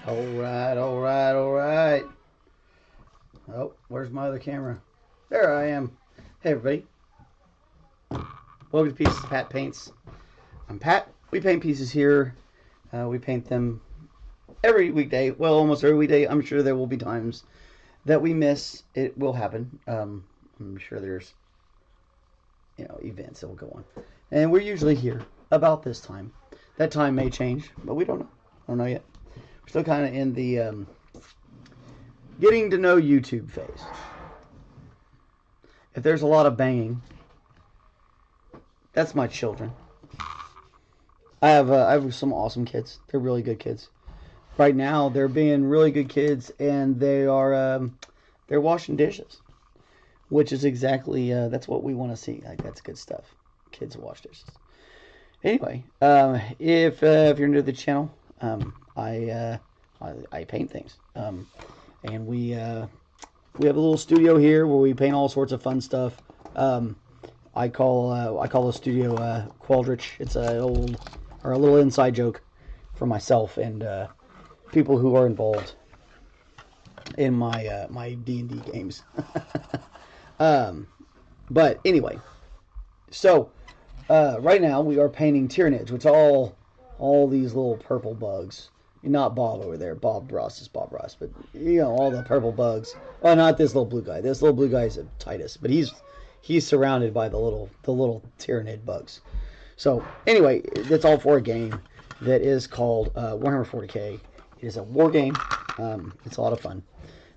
Alright, alright, alright. Oh, where's my other camera? There I am. Hey everybody. Welcome to Pieces Pat Paints. I'm Pat. We paint pieces here. We paint them every weekday. Well, almost every weekday. I'm sure there will be times that we miss. It will happen. I'm sure there's events that will go on. And we're usually here about this time. That time may change, but we don't know. I don't know yet. We're still kind of in the getting to know YouTube phase. If there's a lot of banging, that's my children. I have some awesome kids. They're really good kids. Right now, they're being really good kids, and they're washing dishes, which is exactly that's what we want to see. Like, that's good stuff. Kids wash dishes. Anyway, if you're new to the channel, I paint things, and we have a little studio here where we paint all sorts of fun stuff. I call the studio Qualdrich. It's a little inside joke for myself and people who are involved in my my D&D games. But anyway, so right now we are painting Tyranids, which all these little purple bugs. Not Bob over there. Bob Ross is Bob Ross, but all the purple bugs. Oh, not this little blue guy. This little blue guy is a Titus, but he's surrounded by the little Tyranid bugs. So anyway, that's all for a game that is called Warhammer 40K. It is a war game. It's a lot of fun.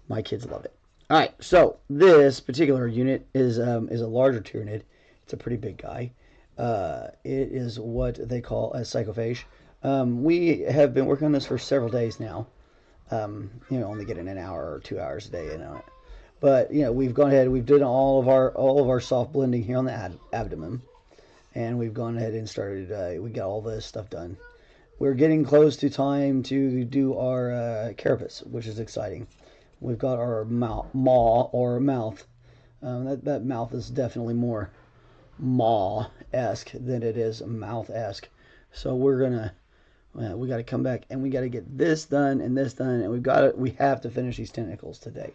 My kids love it. All right, so this particular unit is a larger Tyranid. It's a pretty big guy. It is what they call a psychophage. We have been working on this for several days now. Only getting an hour or 2 hours a day, But we've gone ahead. We've done all of our soft blending here on the abdomen, and we've gone ahead and started. We got all this stuff done. We're getting close to time to do our carapace, which is exciting. We've got our maw or mouth. That mouth is definitely more maw-esque than it is mouth-esque. So we're gonna. We got to come back and we got to get this done and this done, and we have to finish these tentacles today.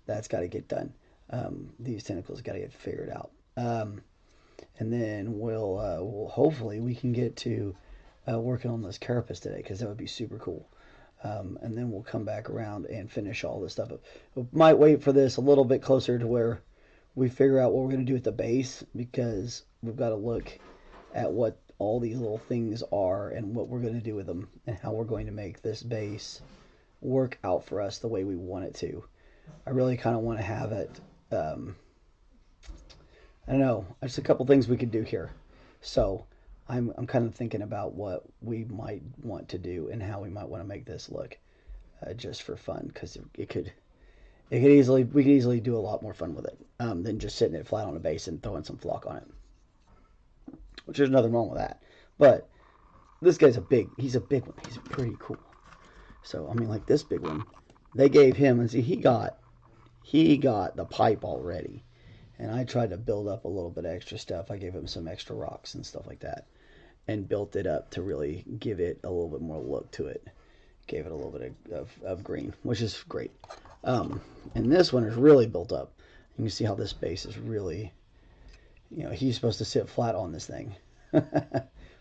That's got to get done. These tentacles got to get figured out, and then we'll hopefully we can get to working on this carapace today, because that would be super cool. And then we'll come back around and finish all this stuff up. We might wait for this a little bit closer to where we figure out what we're going to do at the base, because we've got to look at what all these little things are and what we're going to do with them and how we're going to make this base work out for us the way we want it to. I really kind of want to have it, I don't know, there's a couple things we could do here. So I'm kind of thinking about what we might want to do and how we might want to make this look, just for fun, because we could easily do a lot more fun with it than just sitting it flat on a base and throwing some flock on it. Which there's nothing wrong with that. But this guy's he's a big one. He's pretty cool. So, I mean, like this big one, they gave him, and see, he got the pipe already. And I tried to build up a little bit of extra stuff. I gave him some extra rocks and stuff like that, and built it up to really give it a little bit more look to it. Gave it a little bit of green, which is great. And this one is really built up. You can see how this base is really... he's supposed to sit flat on this thing.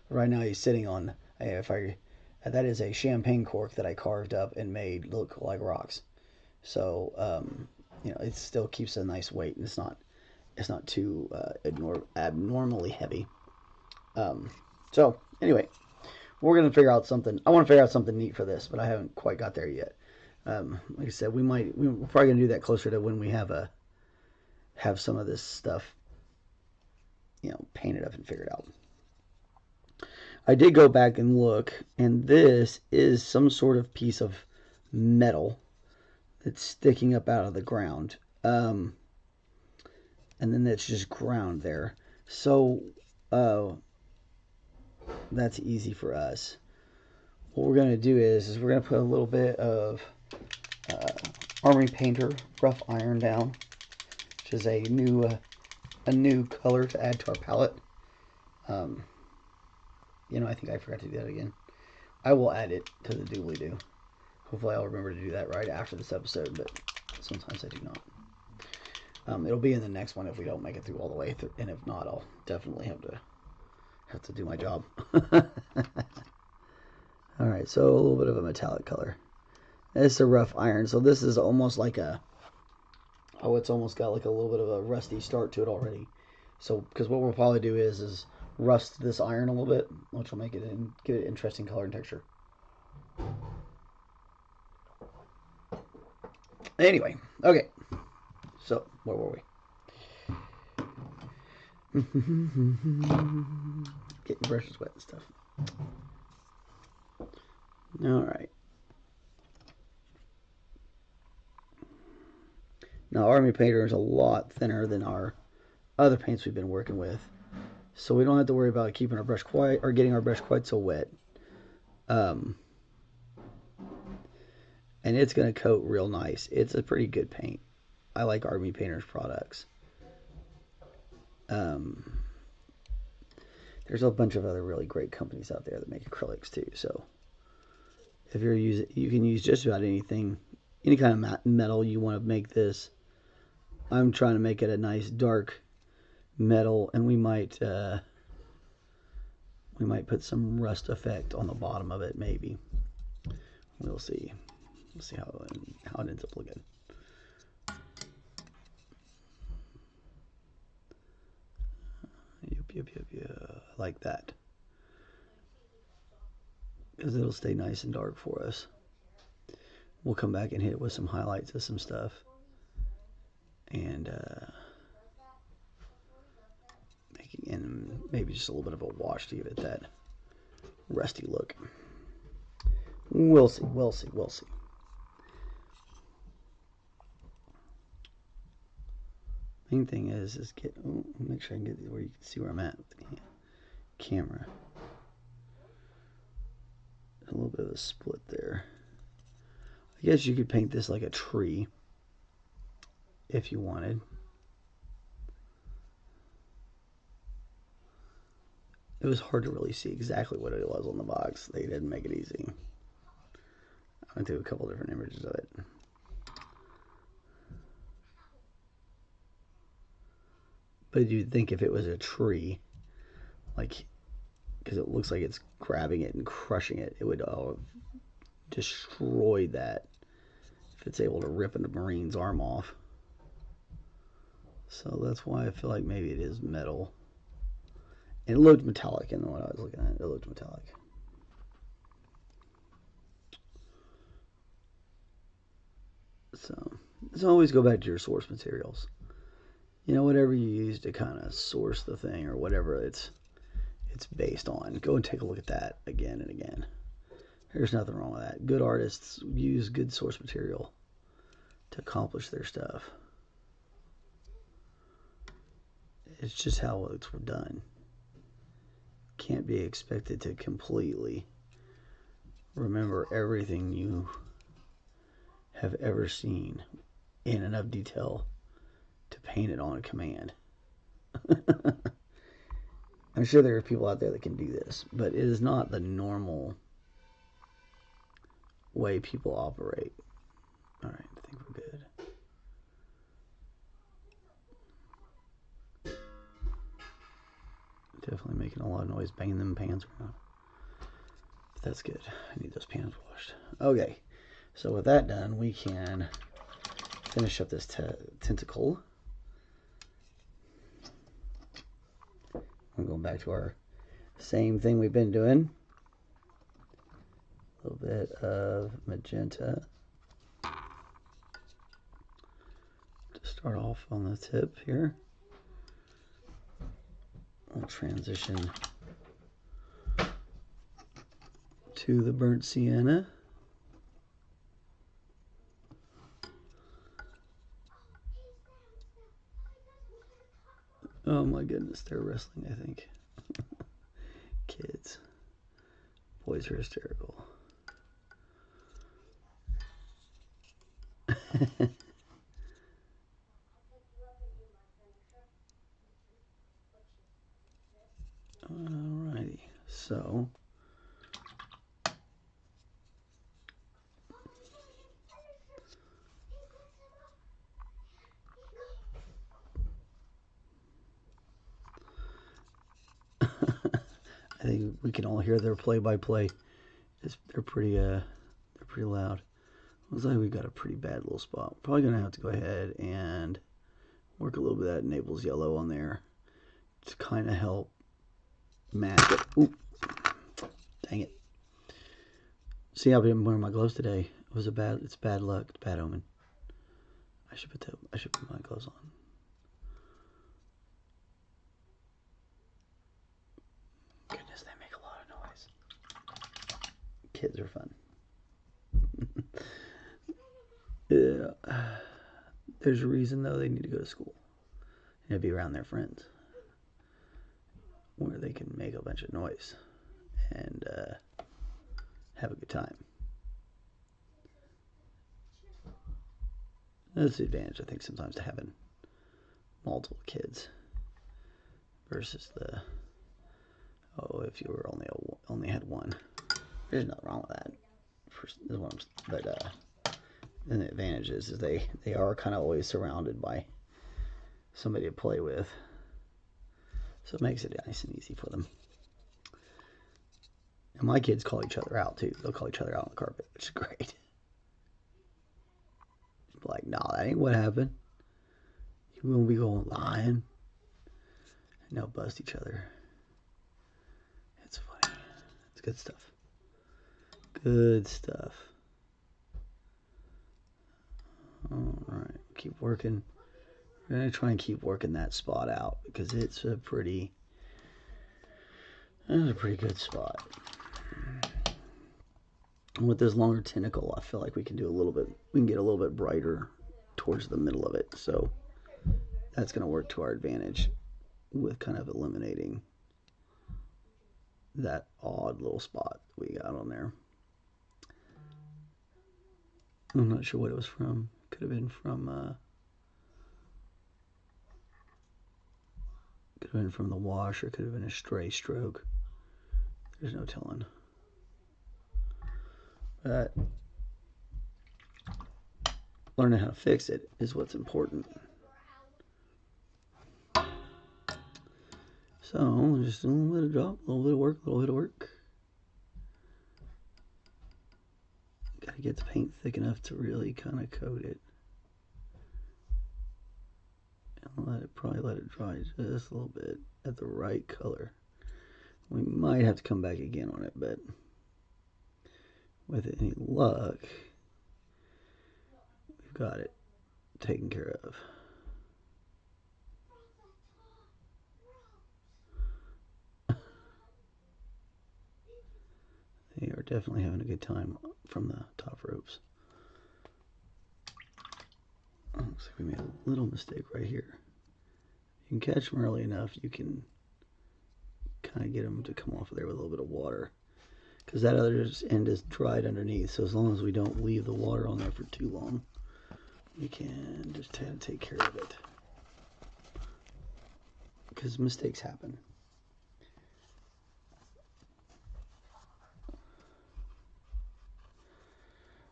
Right now he's sitting on, that is a champagne cork that I carved up and made look like rocks. So, it still keeps a nice weight, and it's not too abnormally heavy. So anyway, we're going to figure out something. I want to figure out something neat for this, but I haven't quite got there yet. Like I said, we're probably going to do that closer to when we have some of this stuff painted up and figured out. I did go back and look, and this is some sort of piece of metal that's sticking up out of the ground. And then that's just ground there. So that's easy for us. What we're going to do is we're going to put a little bit of Armory Painter Rough Iron down, which is a new color to add to our palette. I think I forgot to do that again. I will add it to the doobly-doo. Hopefully I'll remember to do that right after this episode, but sometimes I do not. It'll be in the next one if we don't make it through all the way through, and if not, I'll definitely have to do my job. All right, so a little bit of a metallic color. It's a rough iron, so this is almost like a, oh, it's almost got like a little bit of a rusty start to it already. So, because what we'll probably do is rust this iron a little bit, which will make it give it interesting color and texture. Anyway, okay. So, where were we? Getting brushes wet and stuff. All right. Now, Army Painter is a lot thinner than our other paints we've been working with, so we don't have to worry about keeping our brush quite, or getting our brush quite so wet. And it's going to coat real nice. It's a pretty good paint. I like Army Painter's products. There's a bunch of other really great companies out there that make acrylics too. So if you're using, you can use just about anything, any kind of metal you want to make this. I'm trying to make it a nice dark metal, and we might put some rust effect on the bottom of it, maybe. We'll see. We'll see how it ends up looking. Yep. I like that, because it'll stay nice and dark for us. We'll come back and hit it with some highlights of some stuff, and maybe just a little bit of a wash to give it that rusty look. We'll see. Main thing is make sure I can get where you can see where I'm at with the camera. A little bit of a split there. I guess you could paint this like a tree if you wanted. It was hard to really see exactly what it was on the box. They didn't make it easy. I went through a couple different images of it. But you'd think if it was a tree, like, because it looks like it's grabbing it and crushing it, it would destroy that if it's able to rip a Marine's arm off. So that's why I feel like maybe it is metal. And it looked metallic in what I was looking at. It looked metallic. So always go back to your source materials. You know, whatever you use to kind of source the thing, or whatever it's based on. Go and take a look at that again and again. There's nothing wrong with that. Good artists use good source material to accomplish their stuff. It's just how it's done. Can't be expected to completely remember everything you have ever seen in enough detail to paint it on a command. I'm sure there are people out there that can do this, but it is not the normal way people operate. All right, I think we're good. Definitely making a lot of noise banging them pans around. But that's good. I need those pans washed. Okay, so with that done, we can finish up this tentacle. I'm going back to our same thing we've been doing. A little bit of magenta to start off on the tip here. We'll transition to the burnt sienna. Oh my goodness, they're wrestling, I think. Kids. Boys are hysterical. Alrighty, so I think we can all hear their play-by-play. They're pretty loud. Looks like we got a pretty bad little spot. Probably gonna have to go ahead and work a little bit of that Naples yellow on there to kind of help mask it. Ooh, dang it! See, I've been wearing my gloves today. It's bad luck. It's bad omen. I should put my gloves on. Goodness, they make a lot of noise. Kids are fun. Yeah. There's a reason though they need to go to school and be around their friends where they can make a bunch of noise and have a good time. That's the advantage, I think, sometimes to having multiple kids versus the if you were only had one. There's nothing wrong with that. And the advantage is they are kind of always surrounded by somebody to play with, so it makes it nice and easy for them. And my kids call each other out too. They'll call each other out on the carpet, which is great. Like, nah, that ain't what happened. You won't be going lying. And they'll bust each other. It's funny. It's good stuff. Good stuff. Alright, keep working. We're going to try and keep working that spot out because it's a pretty good spot. And with this longer tentacle, I feel like we can get a little bit brighter towards the middle of it. So that's going to work to our advantage with kind of eliminating that odd little spot we got on there. I'm not sure what it was from. Could have been from the wash, or could have been a stray stroke. There's no telling. But learning how to fix it is what's important. So just a little bit of drop, a little bit of work, a little bit of work. Gotta get the paint thick enough to really kind of coat it. And probably let it dry just a little bit at the right color. We might have to come back again on it, but with any luck, we've got it taken care of. They are definitely having a good time from the top ropes. Looks like we made a little mistake right here. You can catch them early enough, you can kind of get them to come off of there with a little bit of water, because that other end is dried underneath. So as long as we don't leave the water on there for too long, we can just take care of it, because mistakes happen.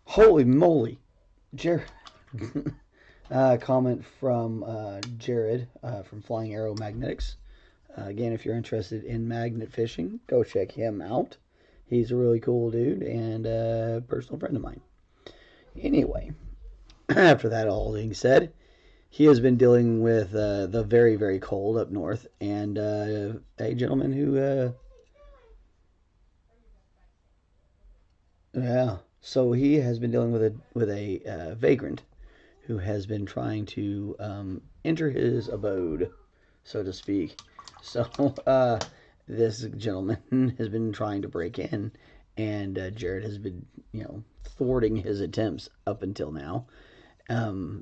Holy moly, Jared. Comment from Jared from Flying Arrow Magnetics. Again, if you're interested in magnet fishing, go check him out. He's a really cool dude and a personal friend of mine. Anyway, after that all being said, he has been dealing with the very, very cold up north, and a gentleman who so he has been dealing with a vagrant who has been trying to enter his abode, so to speak. So this gentleman has been trying to break in, and Jared has been, thwarting his attempts up until now.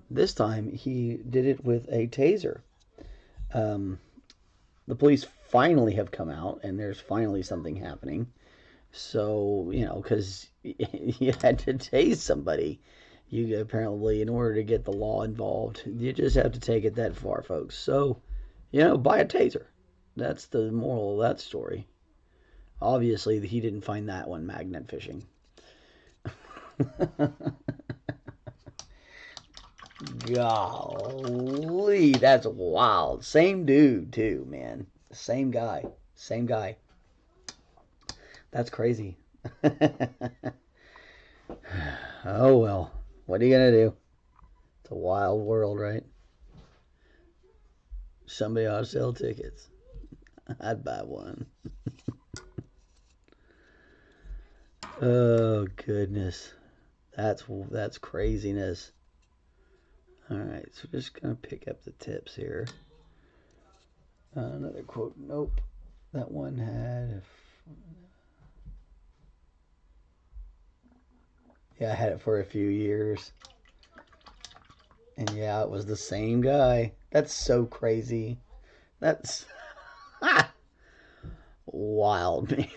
This time he did it with a taser. The police finally have come out, and there's finally something happening. So, because you had to tase somebody. You apparently, in order to get the law involved, you just have to take it that far, folks. So, buy a taser. That's the moral of that story. Obviously, he didn't find that one magnet fishing. Golly, that's wild. Same dude, too, man. Same guy. Same guy. That's crazy. Oh well, what are you gonna do? It's a wild world, right? Somebody ought to sell tickets. I'd buy one. Oh goodness, that's craziness. All right, so we're just gonna pick up the tips here. Another quote. Nope, that one had. Yeah, I had it for a few years. And yeah, it was the same guy. That's so crazy. That's wild, man.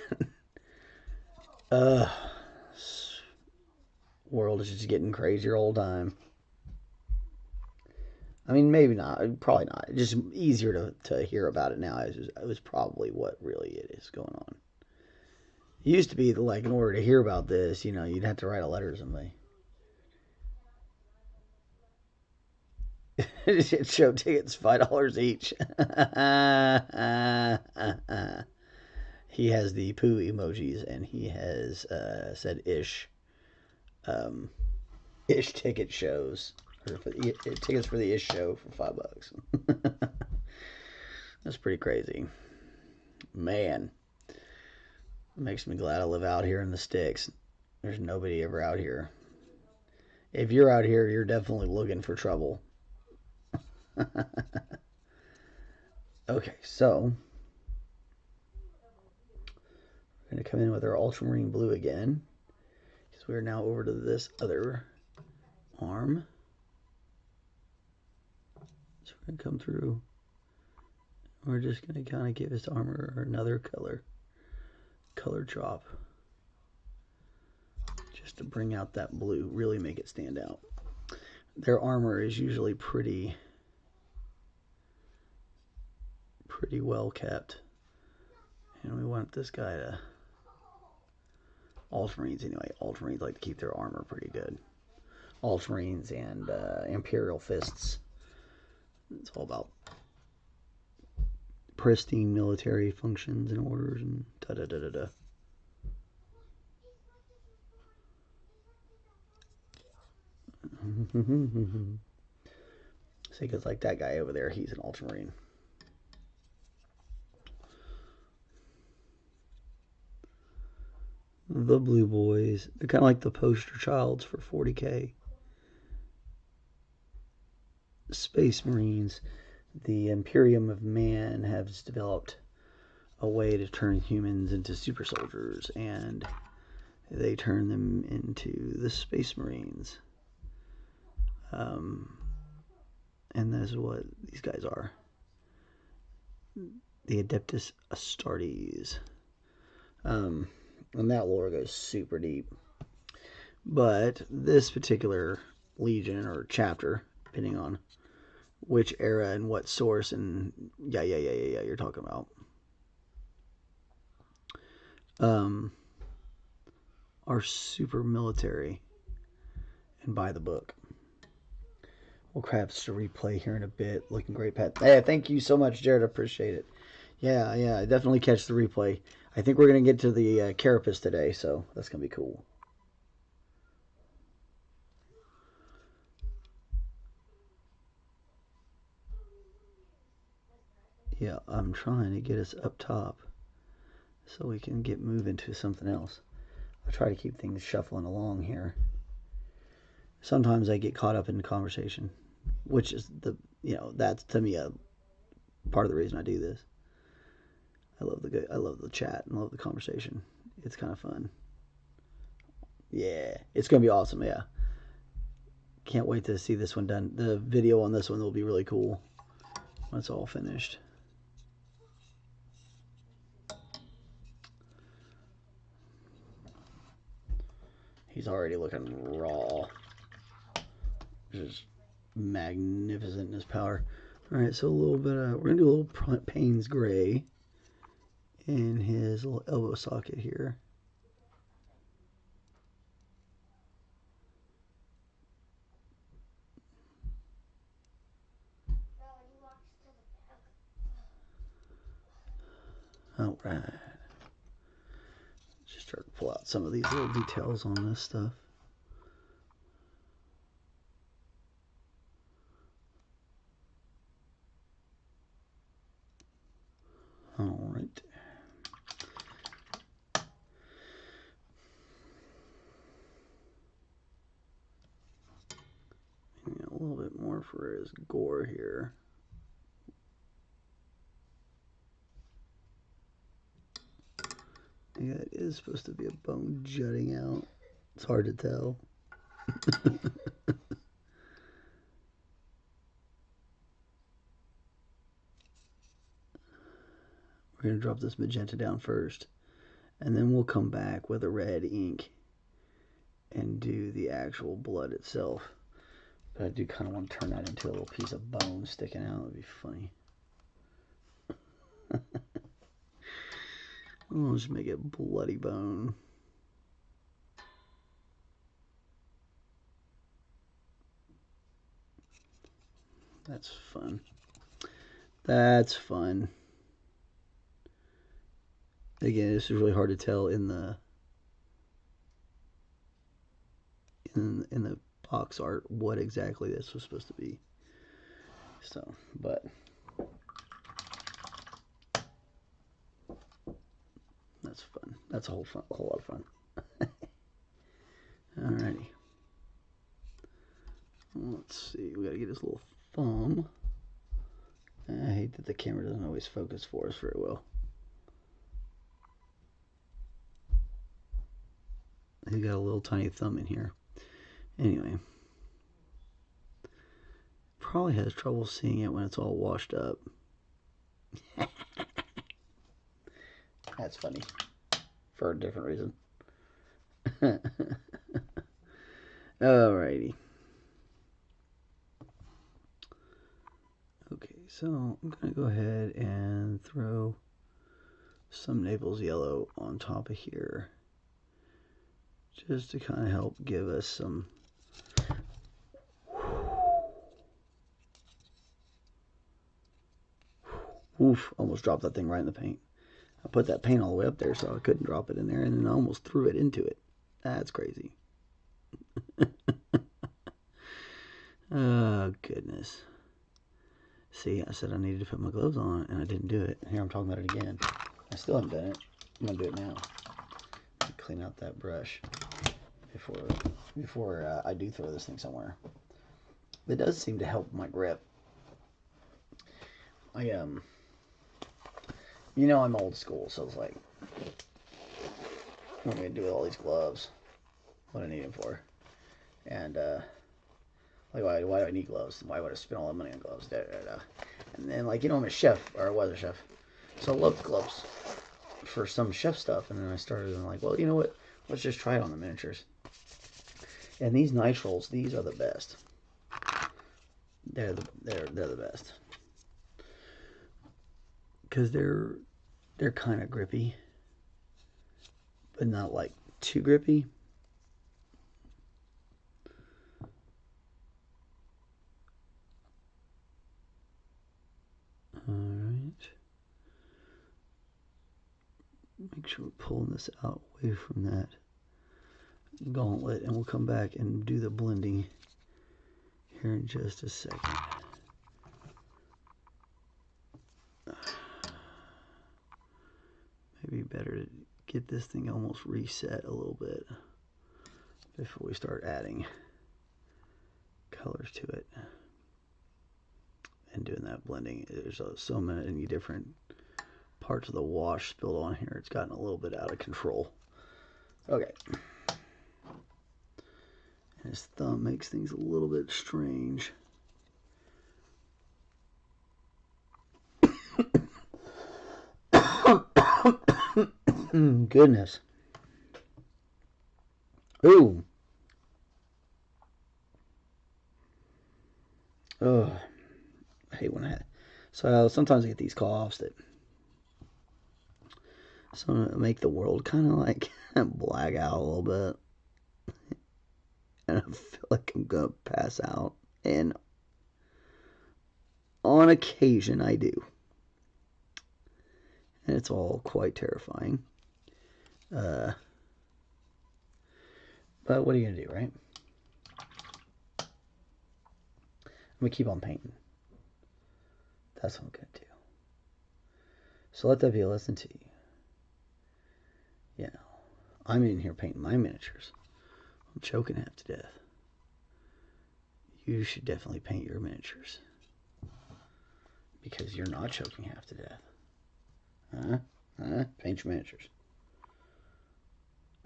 Uh, world is just getting crazier all the time. I mean, maybe not. Probably not. It's just easier to hear about it now. It was probably what really it is going on. It used to be like, in order to hear about this, you'd have to write a letter to somebody. Show tickets, $5 each. He has the poo emojis, and he has said ish ticket shows, or tickets for the ish show for $5. That's pretty crazy, man. It makes me glad I live out here in the sticks. There's nobody ever out here. If you're out here, you're definitely looking for trouble. Okay, so we're going to come in with our ultramarine blue again, because we're now over to this other arm. So we're going to come through. We're just going to kind of give this armor another color drop, just to bring out that blue, really make it stand out. Their armor is usually pretty well kept, and we want this guy to, Ultramarines anyway, Ultramarines like to keep their armor pretty good. Ultramarines and Imperial Fists, it's all about pristine military functions and orders and da-da-da-da-da. See, because like that guy over there, he's an Ultramarine. The Blue Boys, they're kind of like the poster childs for 40K. Space Marines, the Imperium of Man has developed a way to turn humans into super soldiers, and they turn them into the Space Marines. And that's what these guys are. The Adeptus Astartes. And that lore goes super deep. But this particular legion or chapter, depending on which era and what source and yeah, you're talking about. Are super military and by the book. We'll perhaps to replay here in a bit. Looking great, Pat. Hey, thank you so much, Jared. I appreciate it. Yeah, definitely catch the replay. I think we're going to get to the carapace today, so that's going to be cool. Yeah, I'm trying to get us up top so we can get moving to something else. I try to keep things shuffling along here. Sometimes I get caught up in conversation, which is that's to me a part of the reason I do this. I love the chat and love the conversation. It's kind of fun. Yeah, it's gonna be awesome. Yeah, can't wait to see this one done. The video on this one will be really cool when it's all finished. He's already looking raw. Just magnificent in his power. All right, so a little bit of, we're gonna do a little Payne's gray in his little elbow socket here. All right, pull out some of these little details on this stuff. All right. A little bit more for his gore here. Yeah, it is supposed to be a bone jutting out. It's hard to tell. We're going to drop this magenta down first, and then we'll come back with a red ink and do the actual blood itself. But I do kind of want to turn that into a little piece of bone sticking out. That'd be funny. We'll just make it bloody bone. That's fun. That's fun. Again, this is really hard to tell in the box art what exactly this was supposed to be. So, but that's fun. That's a whole lot of fun. Alrighty. Let's see. We gotta get his little thumb. I hate that the camera doesn't always focus for us very well. He got a little tiny thumb in here. Anyway. Probably has trouble seeing it when it's all washed up. That's funny. For a different reason. Alrighty. Okay, so I'm going to go ahead and throw some Naples yellow on top of here. Just to kind of help give us some... Oof, almost dropped that thing right in the paint. I put that paint all the way up there so I couldn't drop it in there, and then I almost threw it into it. That's crazy. Oh, goodness. See, I said I needed to put my gloves on, and I didn't do it. Here, I'm talking about it again. I still haven't done it. I'm going to do it now. Clean out that brush before I do throw this thing somewhere. It does seem to help my grip. You know I'm old school, so it's like, what am I going to do with all these gloves? What do I need them for? And, like, why do I need gloves? Why would I spend all that money on gloves? And then, like, you know, I'm a chef, or I was a chef, so I loved gloves for some chef stuff. And then I started, and like, well, you know what? Let's just try it on the miniatures. And these nitriles, these are the best. They're the best. Because they're kind of grippy, but not like too grippy. All right. Make sure we're pulling this out away from that gauntlet, and we'll come back and do the blending here in just a second. Maybe better to get this thing almost reset a little bit before we start adding colors to it and doing that blending. There's so many different parts of the wash spilled on here. It's gotten a little bit out of control. Okay. And his thumb makes things a little bit strange. Goodness. Ooh. Oh. I hate when so sometimes I get these coughs that make the world kind of like black out a little bit. And I feel like I'm going to pass out. And on occasion I do. And it's all quite terrifying. But what are you going to do, right? I'm going to keep on painting. That's what I'm going to do. So let that be a lesson to you. You know, I'm in here painting my miniatures. I'm choking half to death. You should definitely paint your miniatures. Because you're not choking half to death. Paint your miniatures.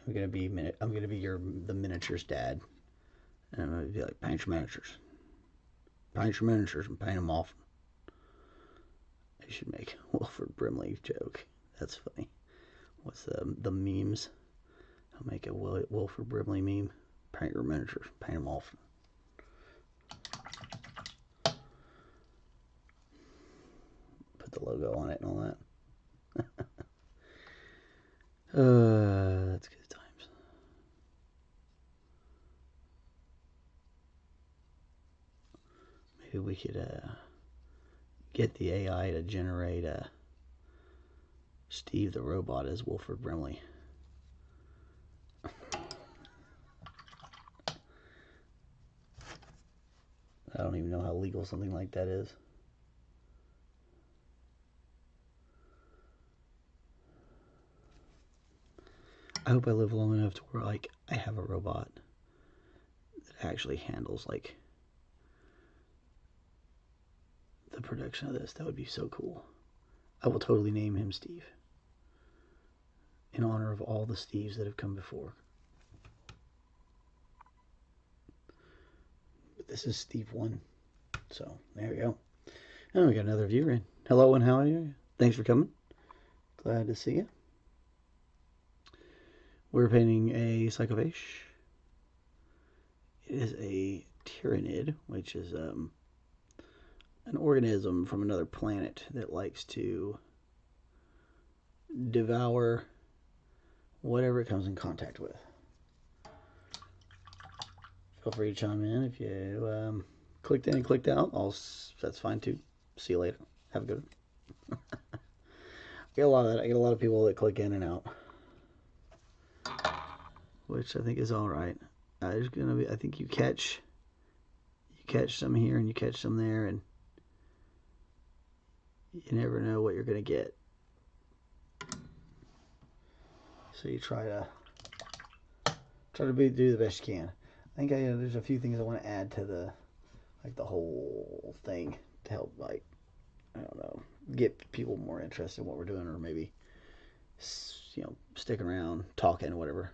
I'm gonna be the miniatures dad, and I'm gonna be like, paint your miniatures. Paint your miniatures and paint them off. I should make a Wilford Brimley joke. That's funny. What's the memes? I'll make a Wilford Brimley meme. Paint your miniatures, paint them off. Put the logo on it and all that. That's good times. Maybe we could get the AI to generate Steve the robot as Wilford Brimley. I don't even know how legal something like that is. I hope I live long enough to where, like, I have a robot that actually handles, like, the production of this. That would be so cool. I will totally name him Steve, in honor of all the Steves that have come before. But this is Steve 1. So, there we go. And we got another viewer in. Hello, and how are you? Thanks for coming. Glad to see you. We're painting a Psychophage. It is a Tyrannid, which is an organism from another planet that likes to devour whatever it comes in contact with. Feel free to chime in if you clicked in and clicked out. That's fine too. See you later. Have a good one. I get a lot of that. I get a lot of people that click in and out, which I think is all right. I think you catch some here and you catch some there, and you never know what you're gonna get. So you try to do the best you can. I think there's a few things I want to add to the whole thing to help, like, I don't know, get people more interested in what we're doing, or maybe, you know, stick around talking or whatever.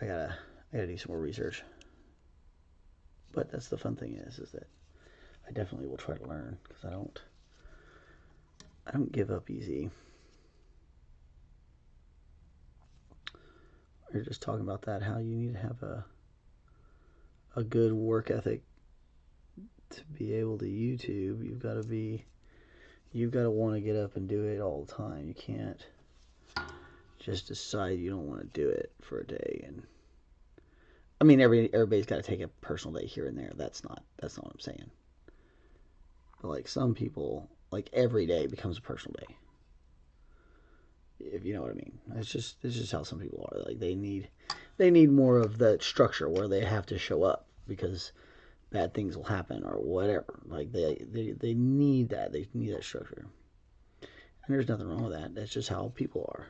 I gotta do some more research. But that's the fun thing is that I definitely will try to learn, because I don't give up easy. We were just talking about that, how you need to have a good work ethic to be able to YouTube. You've got to want to get up and do it all the time. You can't just decide you don't want to do it for a day. And I mean, everybody's got to take a personal day here and there. That's not what I'm saying. But like some people, like every day becomes a personal day. If you know what I mean. It's just how some people are. Like they need more of that structure where they have to show up because bad things will happen or whatever. Like they need that. They need that structure. And there's nothing wrong with that. That's just how people are.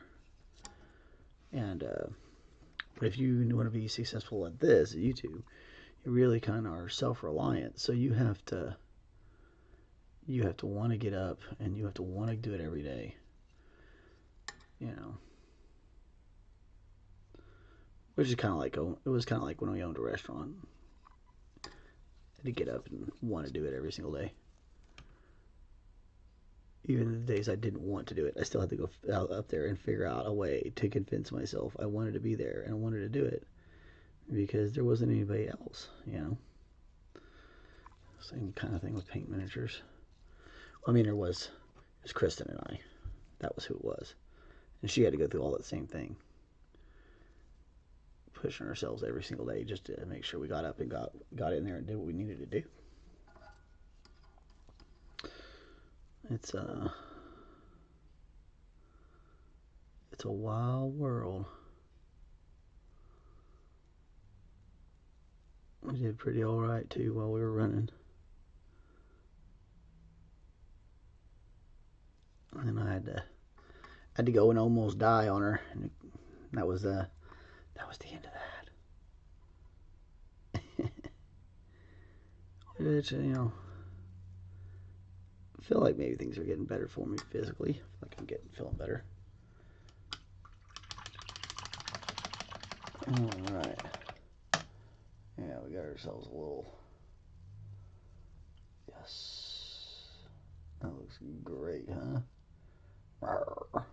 And but if you want to be successful at this, at YouTube, you really kind of are self-reliant. So you have to want to get up and you have to want to do it every day. You know, which is kind of like, it was kind of like when we owned a restaurant. I had to get up and want to do it every single day. Even the days I didn't want to do it, I still had to go up there and figure out a way to convince myself I wanted to be there and I wanted to do it, because there wasn't anybody else, you know. Same kind of thing with paint miniatures. I mean, it was Kristen and I. That was who it was. And she had to go through all that same thing. Pushing ourselves every single day just to make sure we got up and got in there and did what we needed to do. It's a wild world. We did pretty alright too while we were running. And I had to go and almost die on her. And that was the end of that. Which, you know, I feel like maybe things are getting better for me physically. I feel like I'm feeling better. Alright. Yeah, we got ourselves a little. Yes. That looks great, huh? Rawr.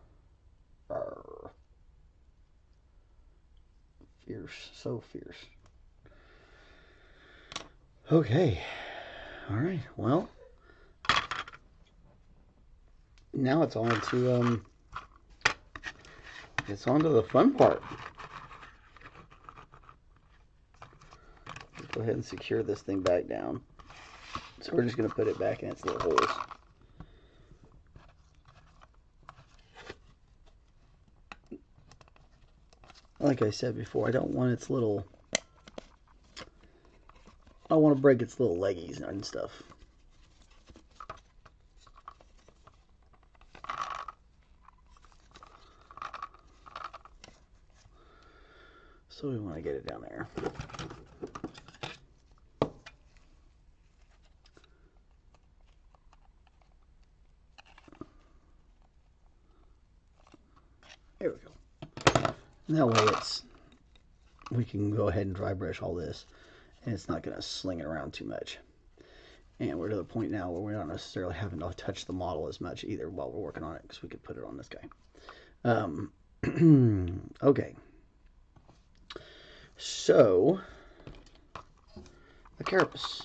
Rawr. Fierce. So fierce. Okay. Alright, well. Now it's on to the fun part. Let's go ahead and secure this thing back down. So we're just going to put it back in its little holes. Like I said before, I don't want its little... I don't want to break its little leggies and stuff. So we want to get it down there. There we go. And that way we can go ahead and dry brush all this, and it's not going to sling it around too much. And we're to the point now where we're not necessarily having to touch the model as much either while we're working on it, because we could put it on this guy. Okay. So, the carapace.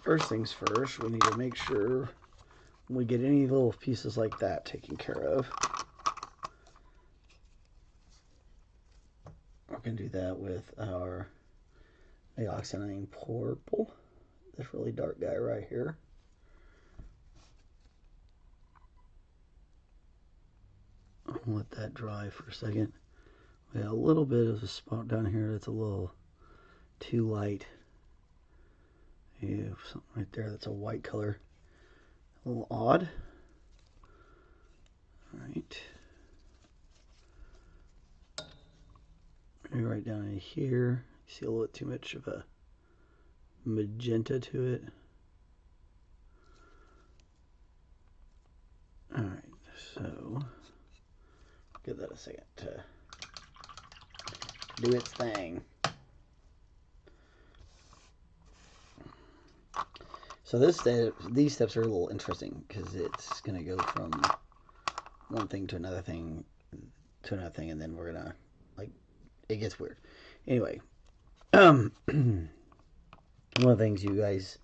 First things first, we need to make sure we get any little pieces like that taken care of. We're going to do that with our Dioxazine purple, this really dark guy right here. I'll let that dry for a second. We got a little bit of a spot down here that's a little too light. You have something right there that's a white color. A little odd. Alright. Right down in here. You see a little bit too much of a magenta to it. Alright, so give that a second to do its thing. So these steps are a little interesting because it's going to go from one thing to another thing, and then we're going to, like, it gets weird. Anyway, one of the things you guys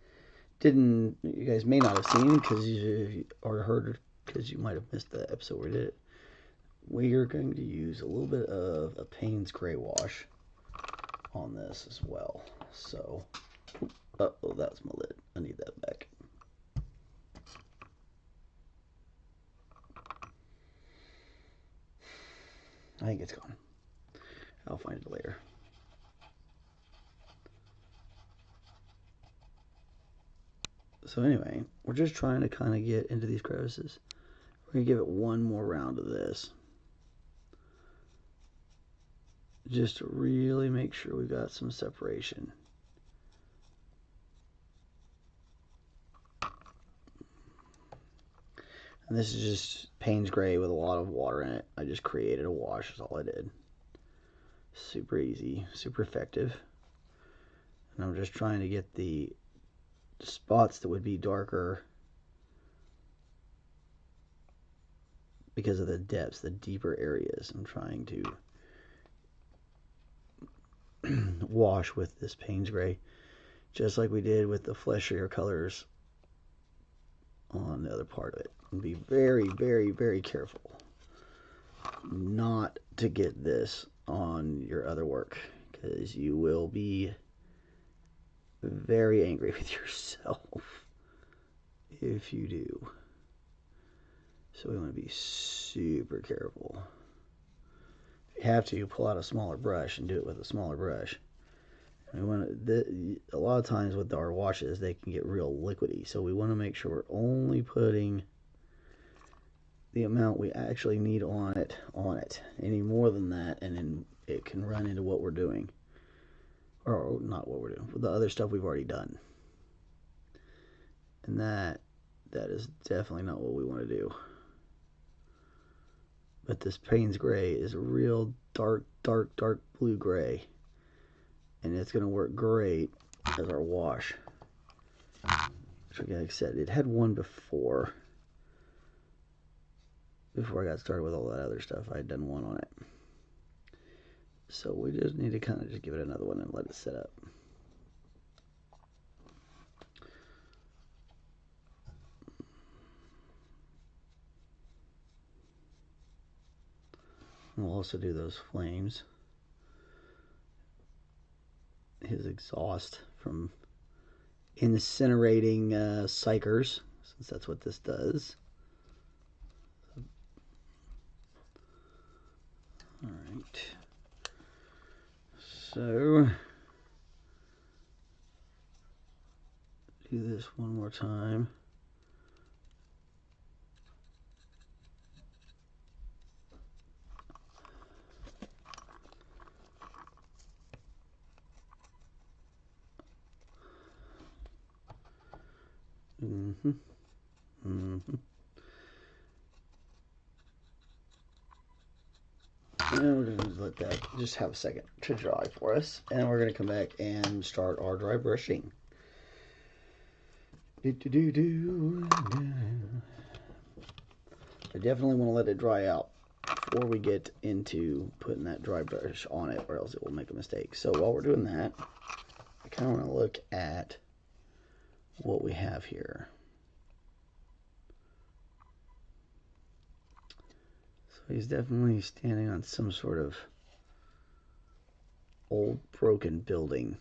may not have seen or heard because you might have missed the episode where we did it. We are going to use a little bit of a Payne's gray wash on this as well. So, oh, that was my lid. I need that back. I think it's gone. I'll find it later. So anyway, we're just trying to kind of get into these crevices. We're going to give it one more round of this. Just to really make sure we've got some separation. And this is just Payne's gray with a lot of water in it. I just created a wash, is all I did. Super easy, super effective. And I'm just trying to get the spots that would be darker because of the depths, the deeper areas. I'm trying to wash with this Payne's gray, just like we did with the fleshier colors on the other part of it. And be very, very, very careful not to get this on your other work, because you will be very angry with yourself if you do. So we want to be super careful. If you have to, you pull out a smaller brush and do it with a smaller brush. And we want to, a lot of times with our washes, they can get real liquidy, so we want to make sure we're only putting the amount we actually need on it. Any more than that, and then it can run into what we're doing, or not what we're doing, but the other stuff we've already done. And that is definitely not what we want to do. But this Payne's gray is a real dark blue gray, and it's going to work great as our wash. Which, like I said, it had one before I got started with all that other stuff. I had done one on it. So we just need to kind of just give it another one and let it set up. We'll also do those flames. His exhaust from incinerating psychers, since that's what this does. Alright. So, do this one more time. And we're going to let that just have a second to dry for us. And we're going to come back and start our dry brushing. I definitely want to let it dry out before we get into putting that dry brush on it, or else it will make a mistake. So while we're doing that, I kind of want to look at what we have here. So he's definitely standing on some sort of old broken building.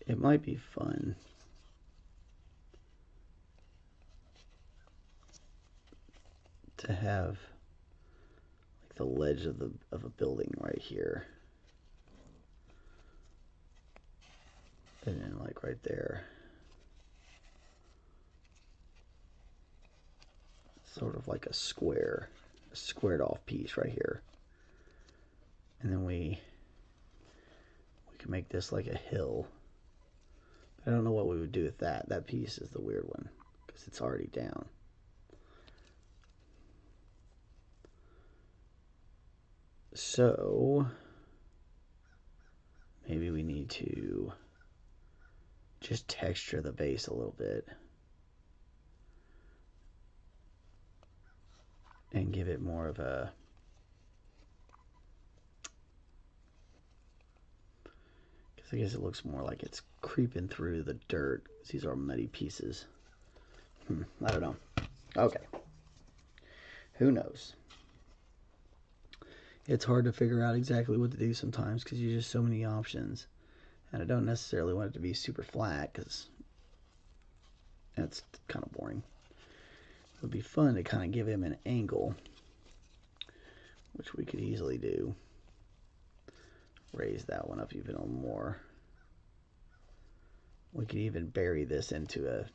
It might be fun to have like the ledge of a building right here, and then like right there, sort of like a squared off piece right here, and then we can make this like a hill. I don't know what we would do with that. That piece is the weird one because it's already down. So maybe we need to just texture the base a little bit and give it more of a, because I guess it looks more like it's creeping through the dirt. These are muddy pieces. I don't know. Okay. Who knows? It's hard to figure out exactly what to do sometimes because there's just so many options. And I don't necessarily want it to be super flat because that's kind of boring. It would be fun to kind of give him an angle, which we could easily do. Raise that one up even a little more. We could even bury this into a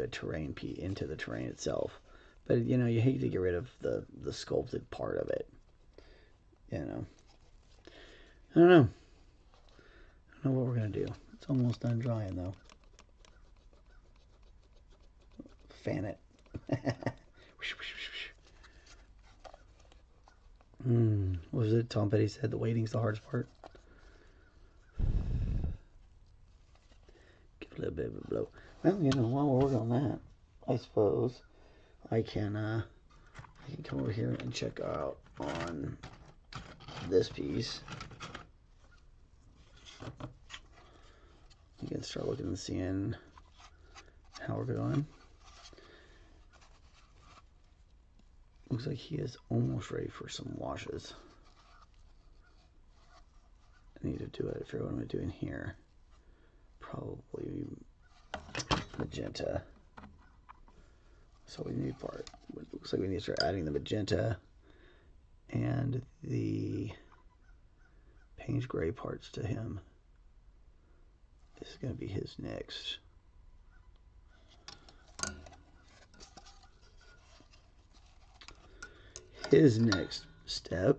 terrain piece, into the terrain itself. But you know, you hate to get rid of the sculpted part of it. You know. I don't know. I don't know what we're gonna do. It's almost done drying though. Fan it. What was it Tom Petty said? The waiting's the hardest part. Give it a little bit of a blow. Well, you know, while we're working on that, I suppose I can come over here and check out on this piece. You can start looking and seeing how we're going. Looks like he is almost ready for some washes. I need to do it. I forget what I'm doing here. Probably magenta. So we need part. It looks like we need to start adding the magenta and the Payne's gray parts to him. This is going to be his next. His next step.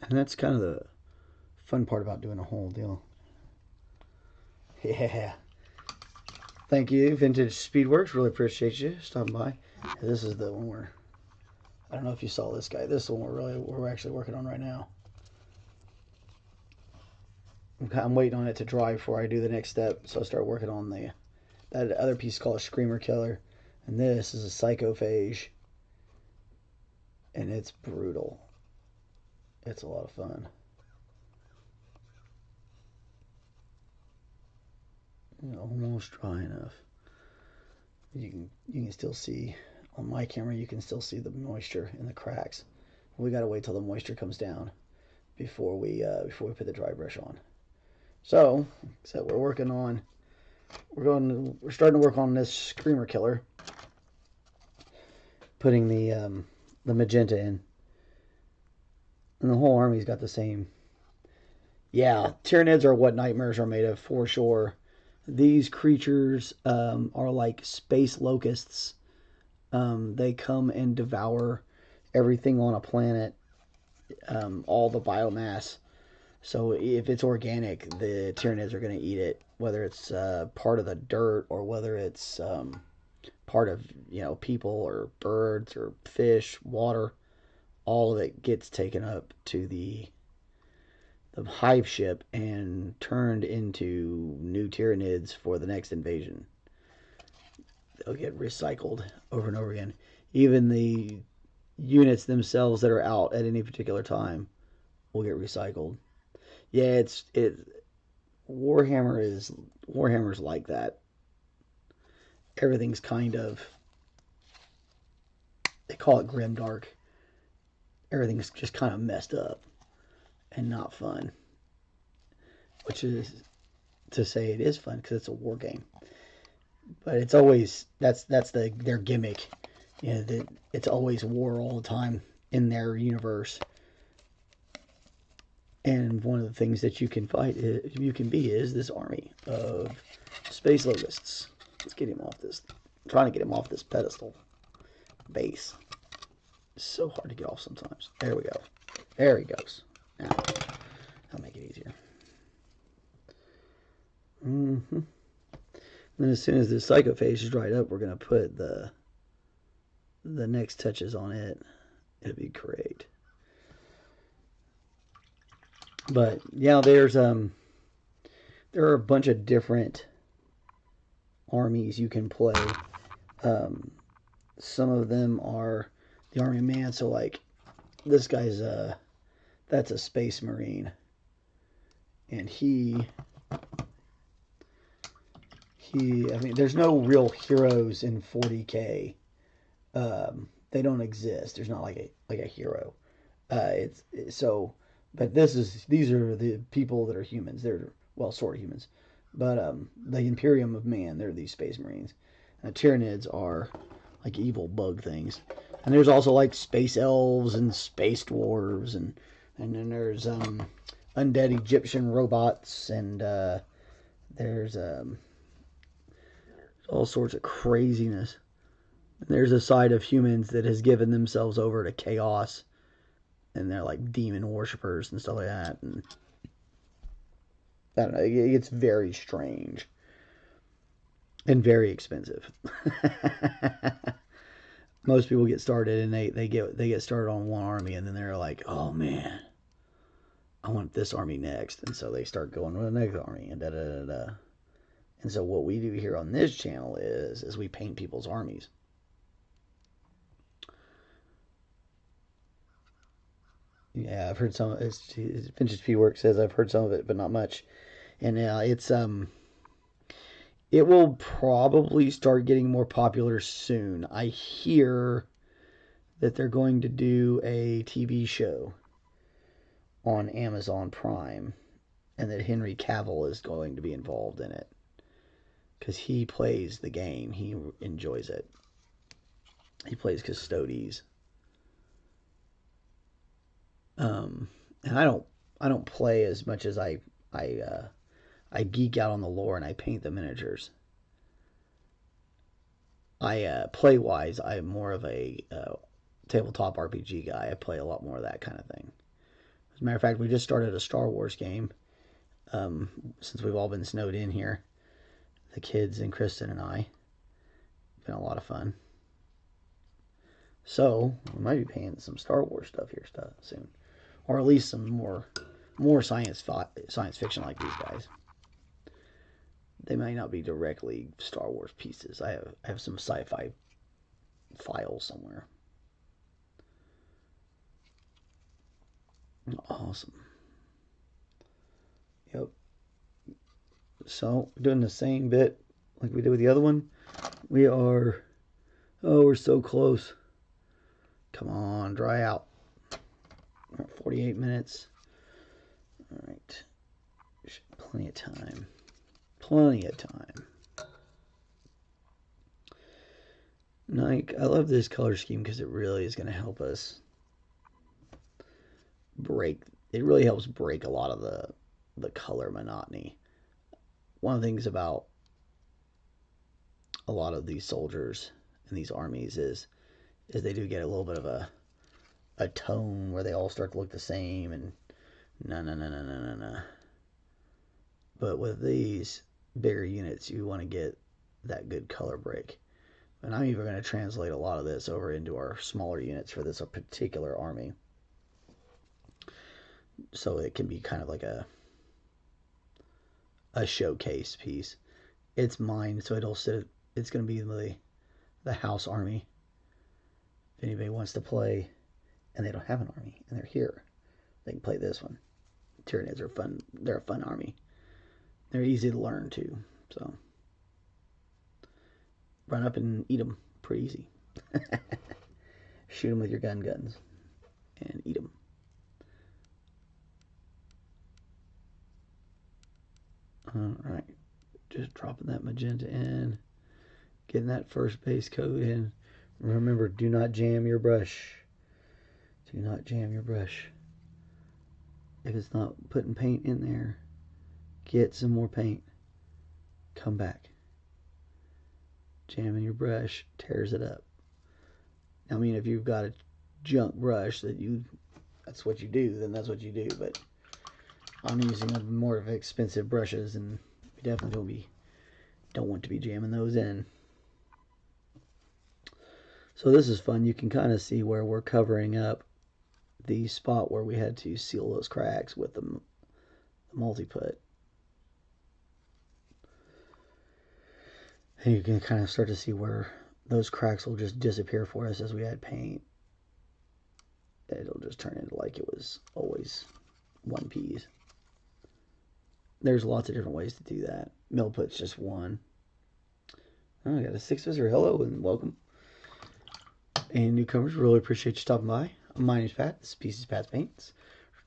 And that's kind of the fun part about doing a whole deal. Yeah. Thank you, Vintage Speedworks. Really appreciate you stopping by. This is the one where, I don't know if you saw this guy. This is the one we're actually working on right now. I'm waiting on it to dry before I do the next step. So I start working on that other piece called a Screamer Killer. And this is a Psychophage. And it's brutal. It's a lot of fun. Almost dry enough. You can still see on my camera. You can still see the moisture in the cracks. We gotta wait till the moisture comes down before we put the dry brush on. So we're starting to work on this Screamer Killer. Putting the magenta in, and the whole army's got the same. Yeah, Tyranids are what nightmares are made of for sure. These creatures are like space locusts. They come and devour everything on a planet, all the biomass. So if it's organic, the Tyranids are going to eat it, whether it's part of the dirt or whether it's part of people or birds or fish, water. All of it gets taken up to the hive ship and turned into new Tyranids for the next invasion. They'll get recycled over and over again. Even the units themselves that are out at any particular time will get recycled. Yeah, Warhammer's like that. Everything's kind of, they call it grimdark. Everything's just kind of messed up and not fun, which is to say it is fun because it's a war game. But it's always that's their gimmick. It's always war all the time in their universe. And one of the things that you can be is this army of space locusts. Let's get him off this. I'm trying to get him off this pedestal base. It's so hard to get off sometimes. There we go. There he goes. Now, I'll make it easier. Then as soon as the Psychophage is dried up, we're going to put the next touches on it. It'll be great. But yeah, there are a bunch of different armies you can play. Some of them are the Army Man. So like this guy's that's a Space Marine, and I mean, there's no real heroes in 40K. They don't exist. There's not like a hero. But these are the people that are humans. They're, well, sort of humans. But the Imperium of Man, they're these Space Marines. Tyranids are like evil bug things. And there's also like space elves and space dwarves, and then there's undead Egyptian robots, and there's all sorts of craziness. And there's a side of humans that has given themselves over to chaos, and they're like demon worshippers and stuff like that. And I don't know, it gets very strange and very expensive. Most people get started and they get started on one army, and then they're like, oh man, I want this army next, and so they start going to the next army, and da da da da. And so what we do here on this channel is we paint people's armies. Yeah, I've heard some. Vintage P Work says I've heard some of it, but not much. And it will probably start getting more popular soon. I hear that they're going to do a TV show on Amazon Prime, and that Henry Cavill is going to be involved in it because he plays the game. He enjoys it. He plays Custodes. And I don't play as much as I geek out on the lore and I paint the miniatures. Play wise, I'm more of a tabletop RPG guy. I play a lot more of that kind of thing. As a matter of fact, we just started a Star Wars game. Since we've all been snowed in here, the kids and Kristen and I. It's been a lot of fun. So we might be paying some Star Wars stuff here soon, or at least some more science fiction like these guys. They might not be directly Star Wars pieces. I have some sci-fi files somewhere. Awesome. Yep. So doing the same bit like we did with the other one. We are. Oh, we're so close. Come on, dry out. 48 minutes. All right. Plenty of time. Plenty of time. Like, I love this color scheme because it really is going to help us break. It really helps break a lot of the color monotony. One of the things about a lot of these soldiers and these armies is they do get a little bit of a tone where they all start to look the same and no. But with these bigger units, you want to get that good color break. And I'm even going to translate a lot of this over into our smaller units for this particular army. So it can be kind of like a showcase piece. It's mine, so it's going to be the house army. If anybody wants to play and they don't have an army and they're here, they can play this one. Tyranids are fun. They're a fun army. They're easy to learn too. So run up and eat them. Pretty easy. Shoot them with your guns and eat them. Alright, just dropping that magenta in, getting that first base coat in. Remember, do not jam your brush. Do not jam your brush. If it's not putting paint in there, get some more paint. Come back. Jamming your brush tears it up. I mean, if you've got a junk brush that's what you do, then that's what you do. But I'm using more of expensive brushes, and we definitely don't want to be jamming those in. So this is fun. You can kind of see where we're covering up the spot where we had to seal those cracks with the multi-put. And you can kind of start to see where those cracks will just disappear for us as we add paint. It'll just turn into like it was always one piece. There's lots of different ways to do that. Mill put's just one. Oh, I got a 6 visitor. Hello and welcome. And newcomers, really appreciate you stopping by. My name's Pat. This is Pieces Pat's Paints.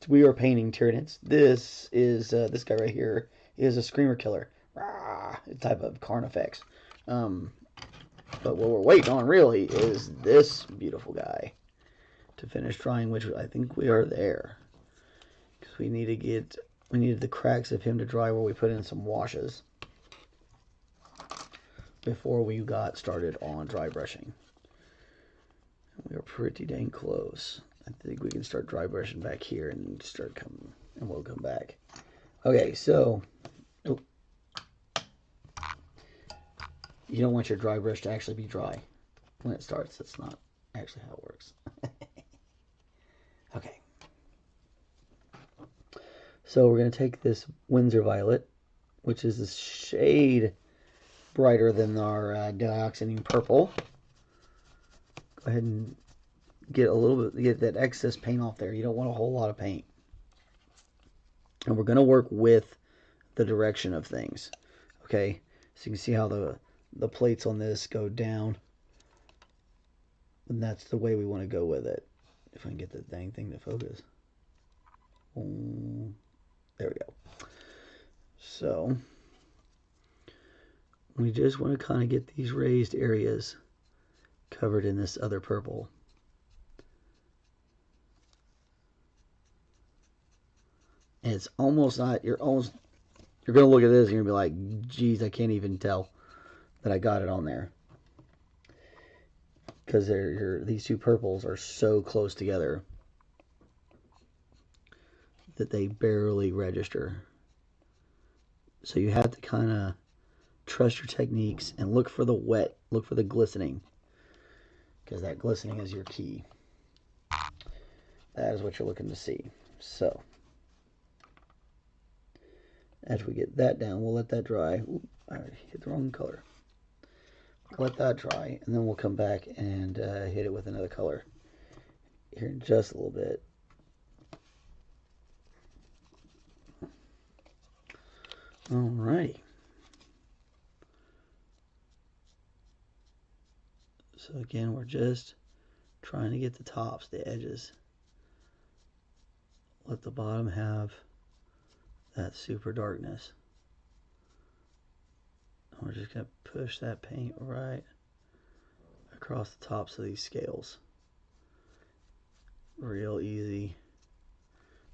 We are painting Tyranids. This is this guy right here is a screamer killer. Rah, a type of Carnifex. But what we're waiting on really is this beautiful guy to finish drying, which I think we are there. Because we needed the cracks of him to dry where we put in some washes before we got started on dry brushing. We are pretty dang close. I think we can start dry brushing back here and start coming, and we'll come back. Okay, so you don't want your dry brush to actually be dry when it starts. That's not actually how it works. Okay. So we're going to take this Windsor Violet, which is a shade brighter than our Dioxazine Purple. Go ahead and get that excess paint off there. You don't want a whole lot of paint. And we're going to work with the direction of things. Okay, so you can see how the plates on this go down. And that's the way we want to go with it. If I can get the dang thing to focus. There we go. So we just want to kind of get these raised areas covered in this other purple. And it's almost not, you're going to look at this and you're going to be like, geez, I can't even tell that I got it on there. Because these two purples are so close together that they barely register. So you have to kind of trust your techniques and look for the wet, look for the glistening, because that glistening is your key. That is what you're looking to see. So as we get that down, we'll let that dry. Ooh, I hit the wrong color. Let that dry, and then we'll come back and hit it with another color here in just a little bit. Alrighty. So again, we're just trying to get the tops, the edges. Let the bottom have that super darkness. We're just going to push that paint right across the tops of these scales. Real easy,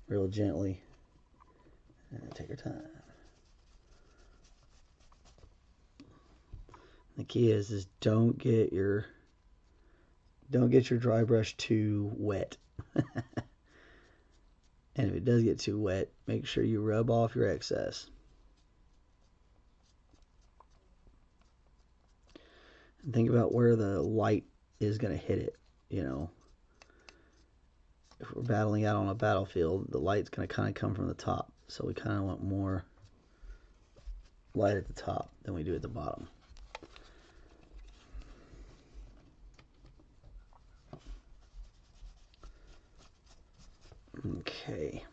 real gently, and take your time. The key is don't get your dry brush too wet. And if it does get too wet, make sure you rub off your excess. And think about where the light is going to hit it, you know. If we're battling out on a battlefield, the light's going to kind of come from the top. So we kind of want more light at the top than we do at the bottom. Okay.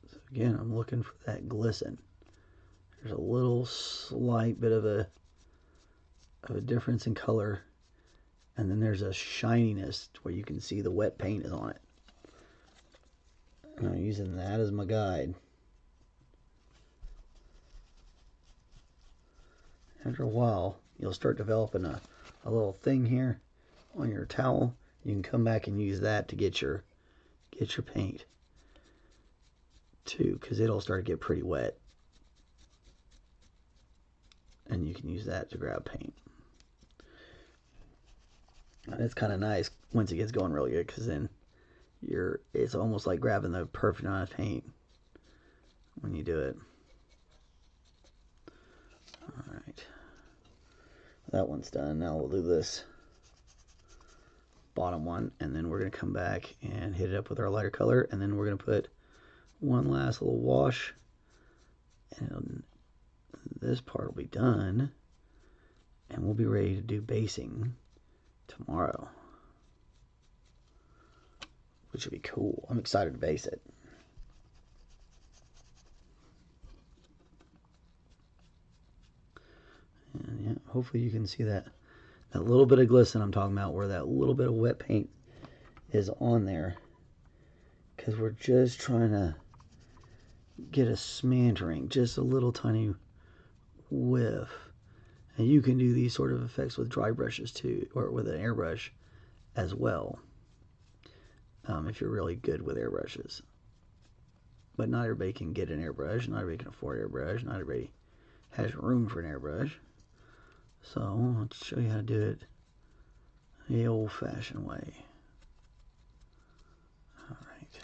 So again, I'm looking for that glisten. There's a little slight bit of a difference in color, and then there's a shininess where you can see the wet paint is on it. And I'm using that as my guide. After a while, you'll start developing a little thing here on your towel. You can come back and use that to get your paint too, because it'll start to get pretty wet. And you can use that to grab paint. And it's kind of nice once it gets going really good, because then it's almost like grabbing the perfect amount of paint when you do it. Alright. That one's done. Now we'll do this bottom one, and then we're going to come back and hit it up with our lighter color, and then we're going to put one last little wash, and this part will be done, and we'll be ready to do basing tomorrow, which will be cool. I'm excited to base it. And yeah, hopefully you can see that little bit of glisten I'm talking about, where that little bit of wet paint is on there, because we're just trying to get a smattering, just a little tiny whiff. And you can do these sort of effects with dry brushes too, or with an airbrush as well, if you're really good with airbrushes. But not everybody can get an airbrush, not everybody can afford an airbrush, not everybody has room for an airbrush. So let's show you how to do it the old-fashioned way. Alright.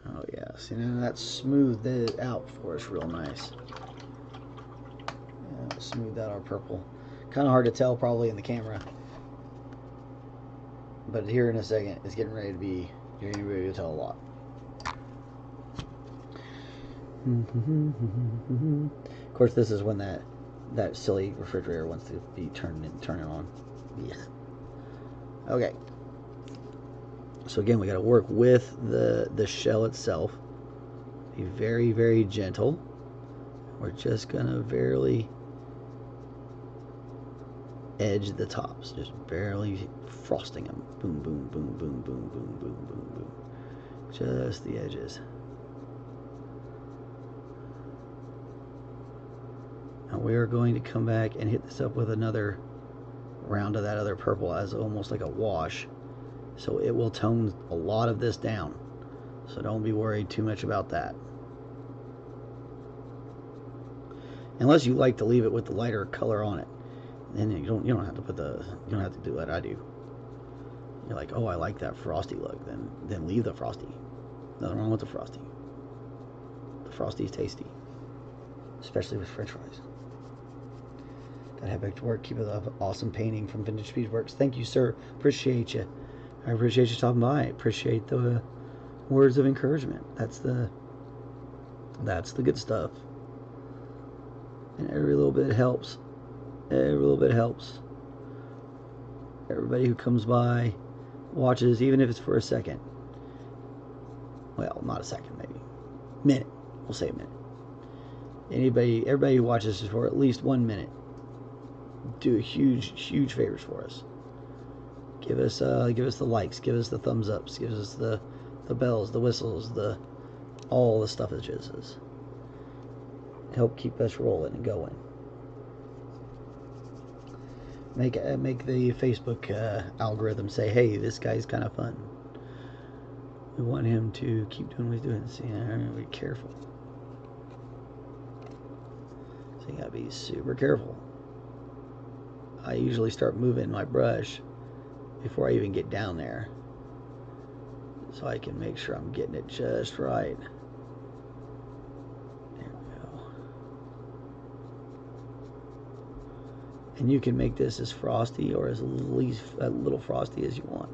Oh yeah, see, now that smoothed it out for us real nice. Yeah, smoothed out our purple. Kind of hard to tell probably in the camera, but here in a second it's getting ready to be, you're getting ready to tell a lot. Of course, this is when that silly refrigerator wants to be turning on. Yeah. Okay. So again, we got to work with the shell itself. Be very, very gentle. We're just gonna barely edge the tops, just barely frosting them. Boom, boom, boom, boom, boom, boom, boom, boom, boom. Just the edges. Now we are going to come back and hit this up with another round of that other purple as almost like a wash. So it will tone a lot of this down. So don't be worried too much about that. Unless you like to leave it with the lighter color on it. Then you don't have to put the, you don't have to do what I do. You're like, oh, I like that frosty look. Then leave the frosty. Nothing wrong with the frosty. The frosty is tasty, especially with French fries. Gotta head back to work. Keep it up. Awesome painting from Vintage Speedworks. Thank you, sir. Appreciate you. I appreciate you stopping by. I appreciate the words of encouragement. That's the good stuff. And every little bit helps. Every little bit helps. Everybody who comes by, watches, even if it's for a second. Well, not a second, maybe. Minute. We'll say a minute. Everybody who watches for at least 1 minute, do huge favors for us. Give us the likes, give us the thumbs ups, give us the bells, the whistles, all the stuff that jizzes. Help keep us rolling and going. Make the Facebook algorithm say, hey, this guy's kind of fun. We want him to keep doing what he's doing. So be careful. So you gotta be super careful. I usually start moving my brush before I even get down there, so I can make sure I'm getting it just right. There we go. And you can make this as frosty or as little frosty as you want.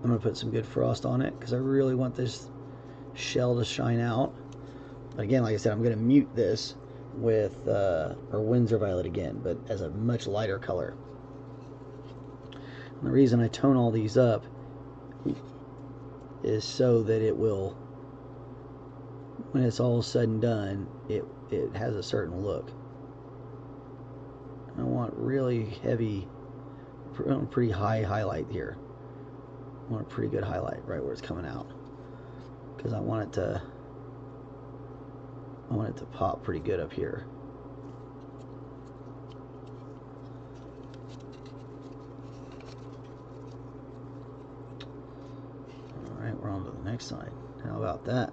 I'm going to put some good frost on it because I really want this shell to shine out. But again, like I said, I'm going to mute this with or Windsor Violet again, but as a much lighter color. And the reason I tone all these up is so that it will, when it's all said and done, it has a certain look. I want really heavy, pretty high highlight here. I want a pretty good highlight right where it's coming out, because I want it to pop pretty good up here. All right, we're on to the next side. How about that?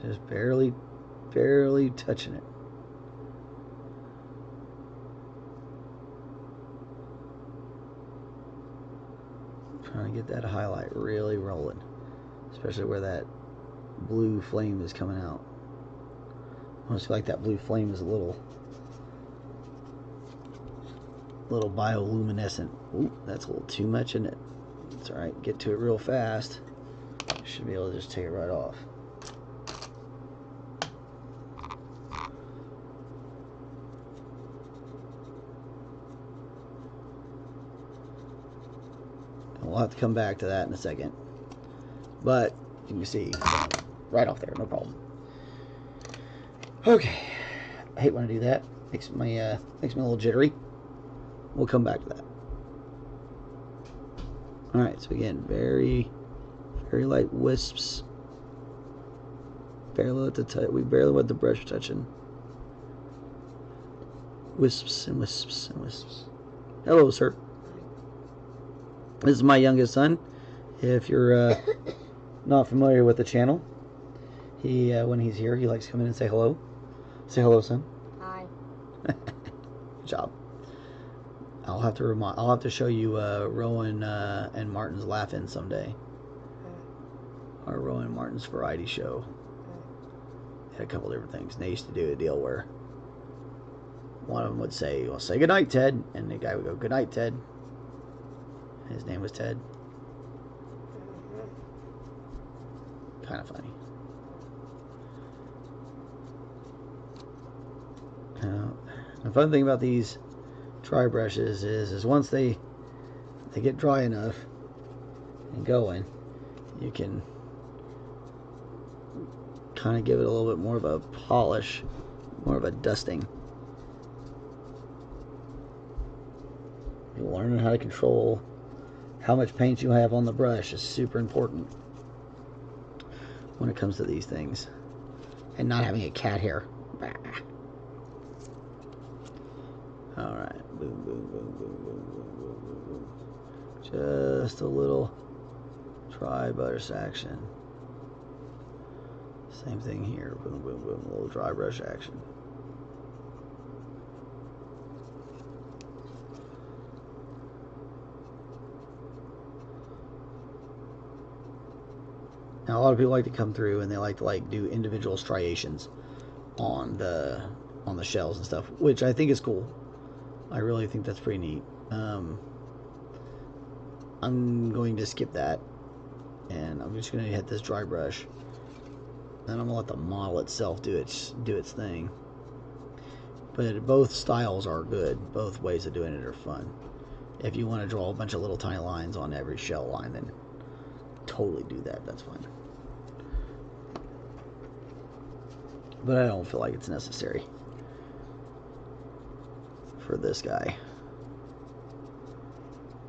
Just barely touching it. Trying to get that highlight really rolling, especially where that blue flame is coming out. I almost feel like that blue flame is a little bioluminescent. Ooh, that's a little too much, isn't it? It's all right. Get to it real fast. Should be able to just take it right off. We'll have to come back to that in a second, but you can see right off there, no problem. Okay, I hate when I do that. Makes me a little jittery. We'll come back to that. All right, so again, very light wisps. Barely let the brush touching. Wisps and wisps and wisps. Hello, sir. This is my youngest son. If you're not familiar with the channel, he when he's here, he likes to come in and say hello. Say hello, son. Hi. Good job. I'll have to show you Rowan and Martin's Laugh-In someday. Our Rowan and Martin's variety show. They had a couple different things. And they used to do a deal where one of them would say, "Well, say goodnight, Ted," and the guy would go, "Good night, Ted." His name was Ted. Kind of funny. The fun thing about these dry brushes is once they get dry enough and going, you can kind of give it a little bit more of a polish, more of a dusting. You're learning how to control how much paint you have on the brush is super important. when it comes to these things. And not having a cat hair. Bah. Alright. Boom, boom, boom, boom, boom, boom, boom, boom, boom. Just a little dry brush action. Same thing here. Boom, boom, boom. A little dry brush action. Now, a lot of people like to come through and they like to do individual striations on the shells and stuff, which I think is cool. I really think that's pretty neat. I'm going to skip that, and I'm just going to hit this dry brush. Then I'm going to let the model itself do its thing. But both styles are good. Both ways of doing it are fun. If you want to draw a bunch of little tiny lines on every shell line, then totally do that. That's fine. But I don't feel like it's necessary for this guy.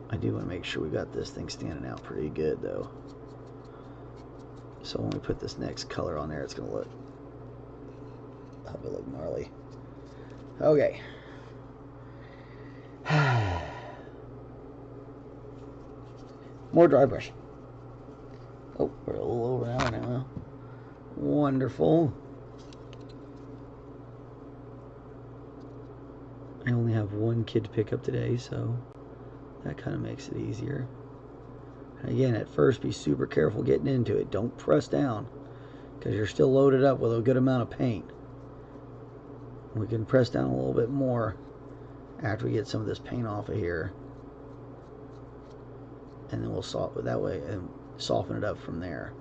I do want to make sure we got this thing standing out pretty good, though. So when we put this next color on there, it's going to look, I hope it look gnarly. Okay. More dry brush. Oh, we're a little over an hour now. Wonderful. I only have one kid to pick up today, so that kind of makes it easier. And again, at first, be super careful getting into it. Don't press down, because you're still loaded up with a good amount of paint. We can press down a little bit more after we get some of this paint off of here, and then we'll soften that way and soften it up from there.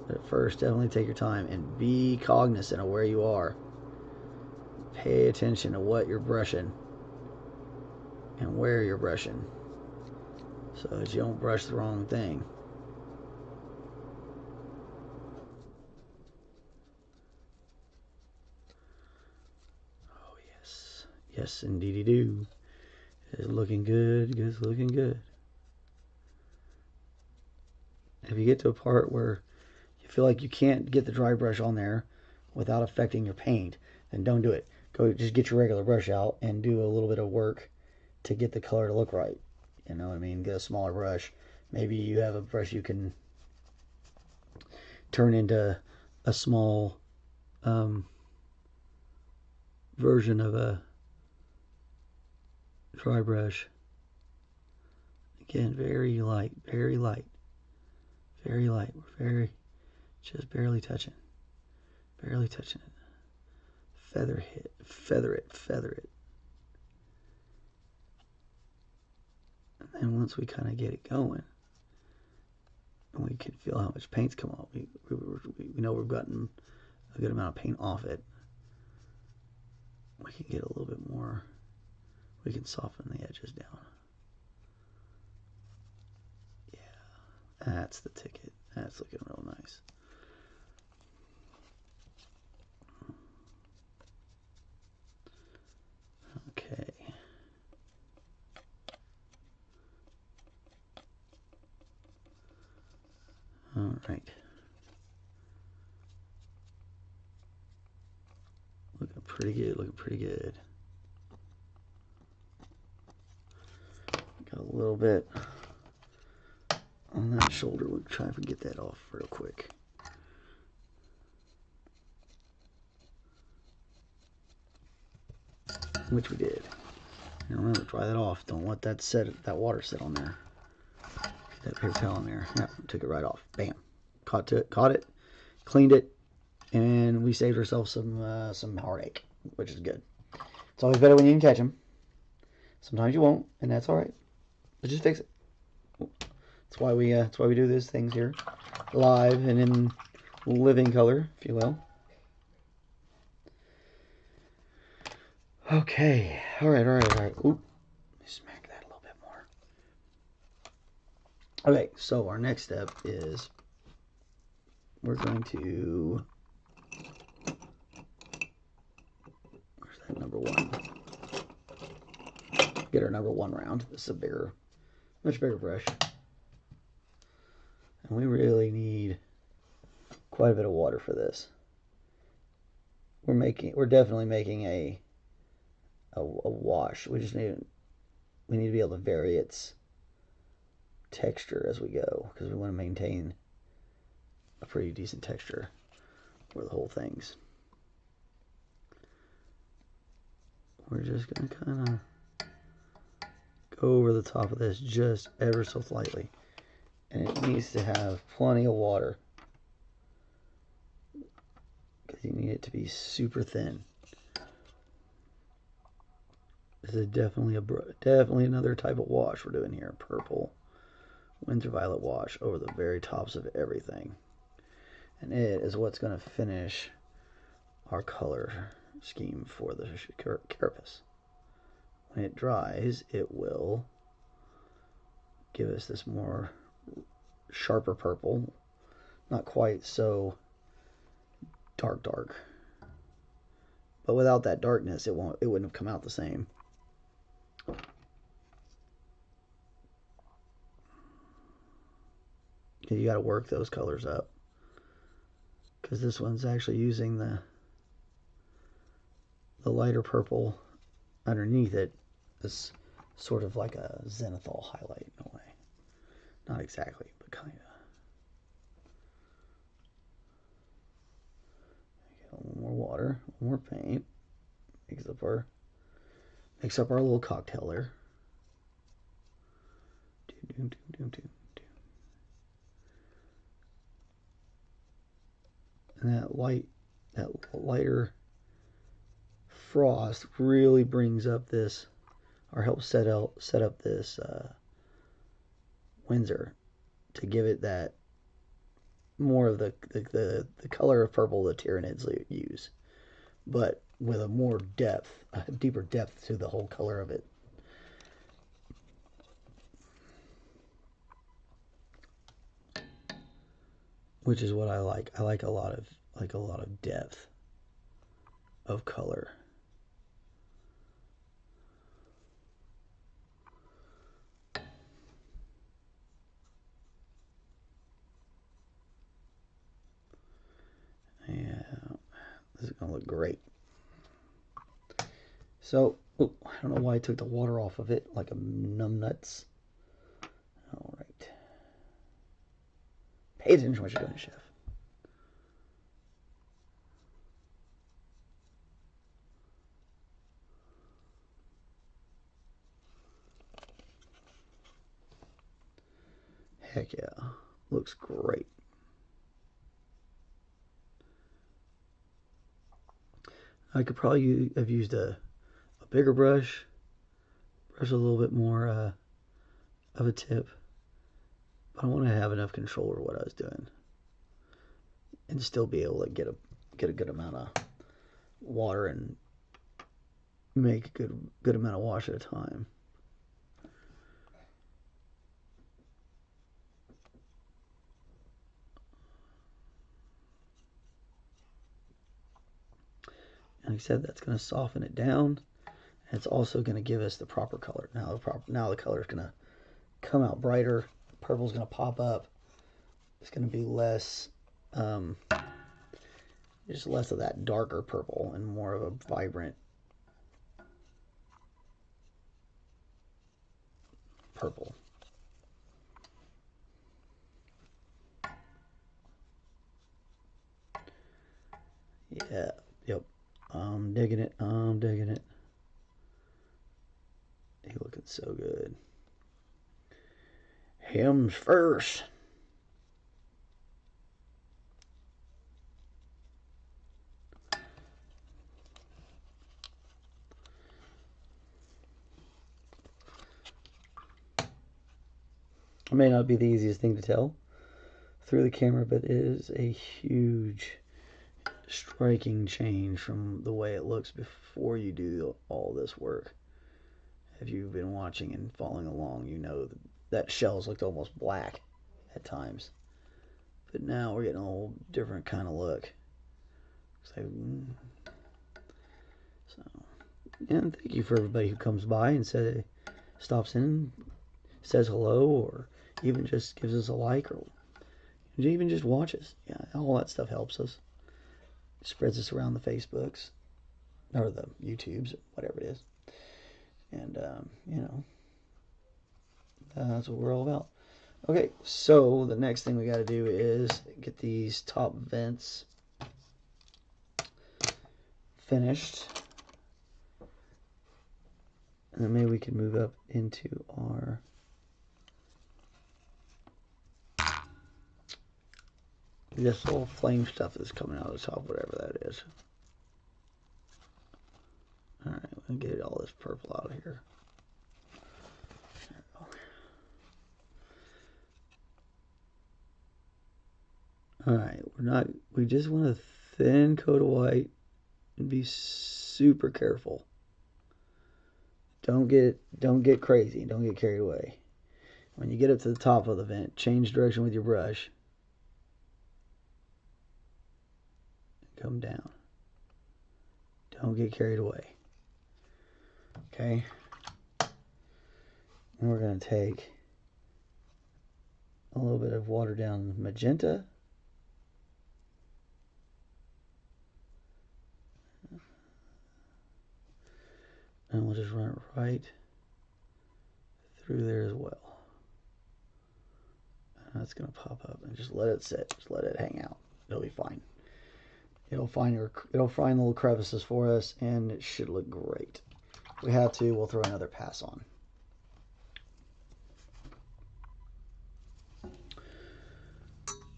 But at first, definitely take your time and be cognizant of where you are. Pay attention to what you're brushing and where you're brushing, so that you don't brush the wrong thing. Oh yes, yes indeedy do. It's looking good. It's looking good. If you get to a part where you feel like you can't get the dry brush on there without affecting your paint, then don't do it. Go just get your regular brush out and do a little bit of work to get the color to look right. You know what I mean? Get a smaller brush. Maybe you have a brush you can turn into a small version of a dry brush. Again, very light, very light, very light. We're just barely touching it. Feather it, feather it. And then once we kind of get it going, and we can feel how much paint's come off, we know we've gotten a good amount of paint off it. We can get a little bit more. We can soften the edges down. Yeah, that's the ticket. That's looking real nice. Okay. All right. Looking pretty good, looking pretty good. Got a little bit on that shoulder. We'll try and get that off real quick. Which we did. And remember, dry that off. Don't let that water sit on there. Get that paper towel in there. Yeah, took it right off. Bam. Caught it, cleaned it, and we saved ourselves some heartache, which is good. It's always better when you can catch them. Sometimes you won't, and that's all right. But just fix it. That's why we do these things here, live and in living color, if you will. Okay. All right. Oop. Smack that a little bit more. Okay. So our next step is we're going to. Where's that number one? Get our number one round. This is a much bigger brush. And we really need quite a bit of water for this. We're definitely making a wash. We need to be able to vary its texture as we go, because we want to maintain a pretty decent texture for the whole things. We're just going to kind of go over the top of this just ever so slightly. And it needs to have plenty of water, because you need it to be super thin. This is definitely another type of wash we're doing here. Purple Windsor Violet wash over the very tops of everything. And it is what's going to finish our color scheme for the carapace. When it dries, it will give us this more sharper purple. Not quite so dark. But without that darkness, it wouldn't have come out the same. You got to work those colors up, because this one's actually using the lighter purple underneath it as sort of like a zenithal highlight in a way. Not exactly, but kind of. A little more water, a little more paint. Mix up our little cocktail there. And that lighter frost really brings up this, or helps set up this Windsor to give it that more of the color of purple the Tyranids use, but with a more depth, a deeper depth to the whole color of it. Which is what I like. I like a lot of depth of color. Yeah, this is gonna look great. So, I don't know why I took the water off of it like a numbnuts. All right. Pay attention to what you're doing, chef. Heck yeah. Looks great. I could probably have used a bigger brush a little bit more of a tip, but I want to have enough control over what I was doing and still be able to get a good amount of water and make a good amount of wash at a time. And like I said, that's going to soften it down. And it's also going to give us the proper color. Now the color is going to come out brighter. Purple's going to pop up. It's going to be less, just less of that darker purple and more of a vibrant purple. Yeah, yep. I'm digging it. He's looking so good. Him's first. It may not be the easiest thing to tell through the camera, but it is a huge, striking change from the way it looks before you do all this work. If you've been watching and following along, you know that shells looked almost black at times. But now we're getting a whole different kind of look. So, and thank you for everybody who comes by and stops in, says hello, or even just gives us a like or even just watch us. Yeah, all that stuff helps us. Spreads us around the Facebooks or the YouTubes, whatever it is. And, you know, that's what we're all about. Okay, so the next thing we got to do is get these top vents finished. And then maybe we can move up into our this little flame stuff that's coming out of the top, whatever that is. Alright, we'll get all this purple out of here. Alright, we just want a thin coat of white and be super careful. Don't get crazy, don't get carried away. When you get up to the top of the vent, change direction with your brush. Come down. Don't get carried away. Okay? And we're going to take a little bit of watered down magenta. And we'll just run it right through there as well. And that's going to pop up and just let it sit. Just let it hang out. It'll be fine. It'll find little crevices for us, and it should look great. If we have to, we'll throw another pass on.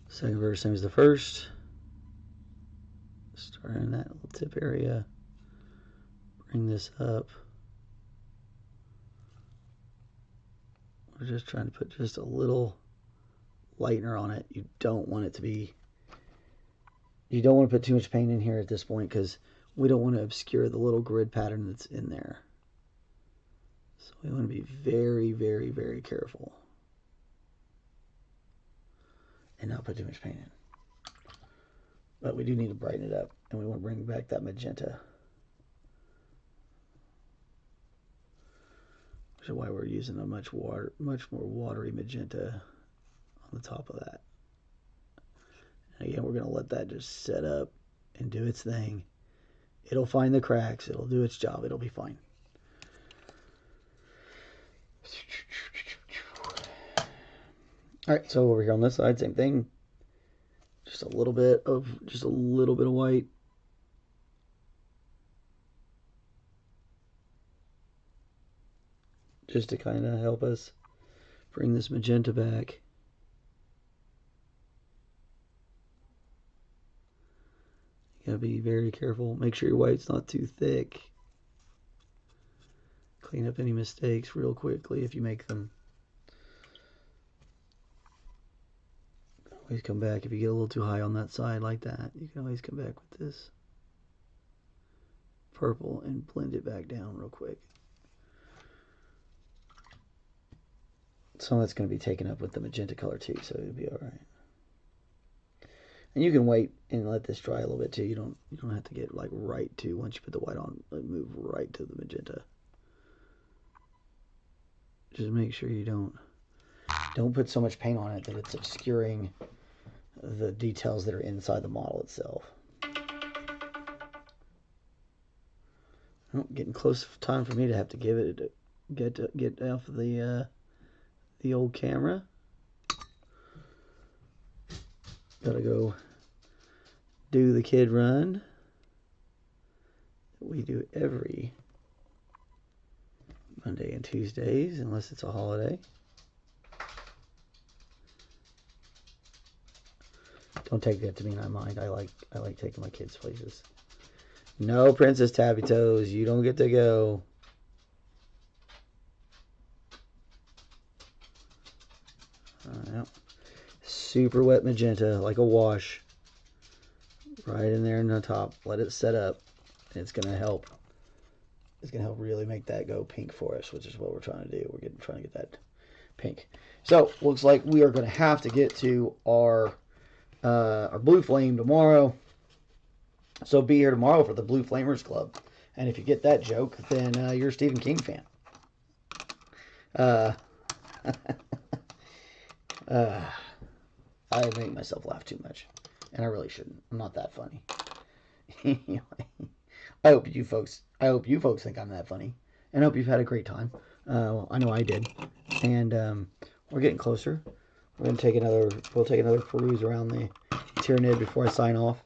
Second verse, same as the first. Start in that little tip area. Bring this up. We're just trying to put just a little lightener on it. You don't want it to be... You don't want to put too much paint in here at this point because we don't want to obscure the little grid pattern that's in there. So we want to be very, very, very careful. And not put too much paint in. But we do need to brighten it up. And we want to bring back that magenta. Which is why we're using a much more watery magenta on the top of that. And again, we're going to let that just set up and do its thing. It'll find the cracks. It'll do its job. It'll be fine. All right, so over here on this side, same thing. Just a little bit of white. Just to kind of help us bring this magenta back. You gotta be very careful. Make sure your white's not too thick. Clean up any mistakes real quickly if you make them. Always come back if you get a little too high on that side like that. You can always come back with this purple and blend it back down real quick. Some of that's going to be taken up with the magenta color too, so it'll be all right. And you can wait and let this dry a little bit too. You don't have to get like right to once you put the white on, like move right to the magenta. Just make sure you don't put so much paint on it that it's obscuring the details that are inside the model itself. Oh, getting close time for me to have to give it get off of the old camera. Gotta go do the kid run that we do every Monday and Tuesdays, unless it's a holiday. Don't take that to mean I mind. I like taking my kids places. No, Princess Tabby Toes, you don't get to go. Yep. Super wet magenta, like a wash. Right in there in the top. Let it set up. And it's gonna help. It's gonna help really make that go pink for us, which is what we're trying to do. We're trying to get that pink. So looks like we are gonna have to get to our blue flame tomorrow. So be here tomorrow for the Blue Flamers Club. And if you get that joke, then you're a Stephen King fan. I make myself laugh too much, and I really shouldn't. I'm not that funny. I hope you folks think I'm that funny, and I hope you've had a great time. I know I did, and we're getting closer. We're gonna take another. We'll take another peruse around the Tyranid before I sign off.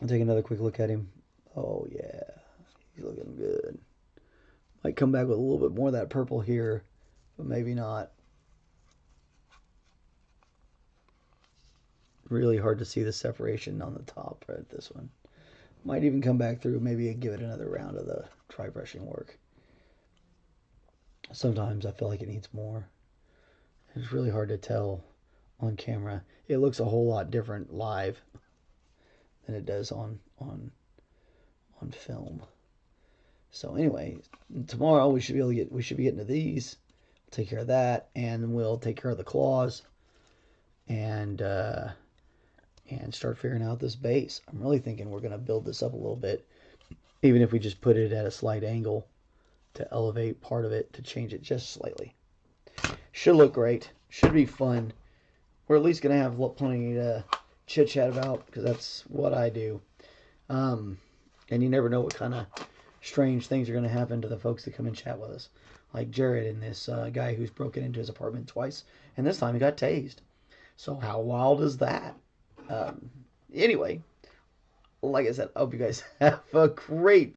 I'll take another quick look at him. Oh yeah, he's looking good. Might come back with a little bit more of that purple here, but maybe not. Really hard to see the separation on the top right at this one. Might even come back through, maybe give it another round of the dry brushing work. Sometimes I feel like it needs more. It's really hard to tell on camera. It looks a whole lot different live than it does on film. So anyway, tomorrow we should be getting to these. We'll take care of that, and we'll take care of the claws, and start figuring out this base. I'm really thinking we're gonna build this up a little bit, even if we just put it at a slight angle to elevate part of it, to change it just slightly. Should look great. Should be fun. We're at least gonna have plenty to chit chat about, because that's what I do. And you never know what kind of strange things are going to happen to the folks that come and chat with us. Like Jared and this guy who's broken into his apartment twice, and this time he got tased. So how wild is that? Anyway, like I said, I hope you guys have a great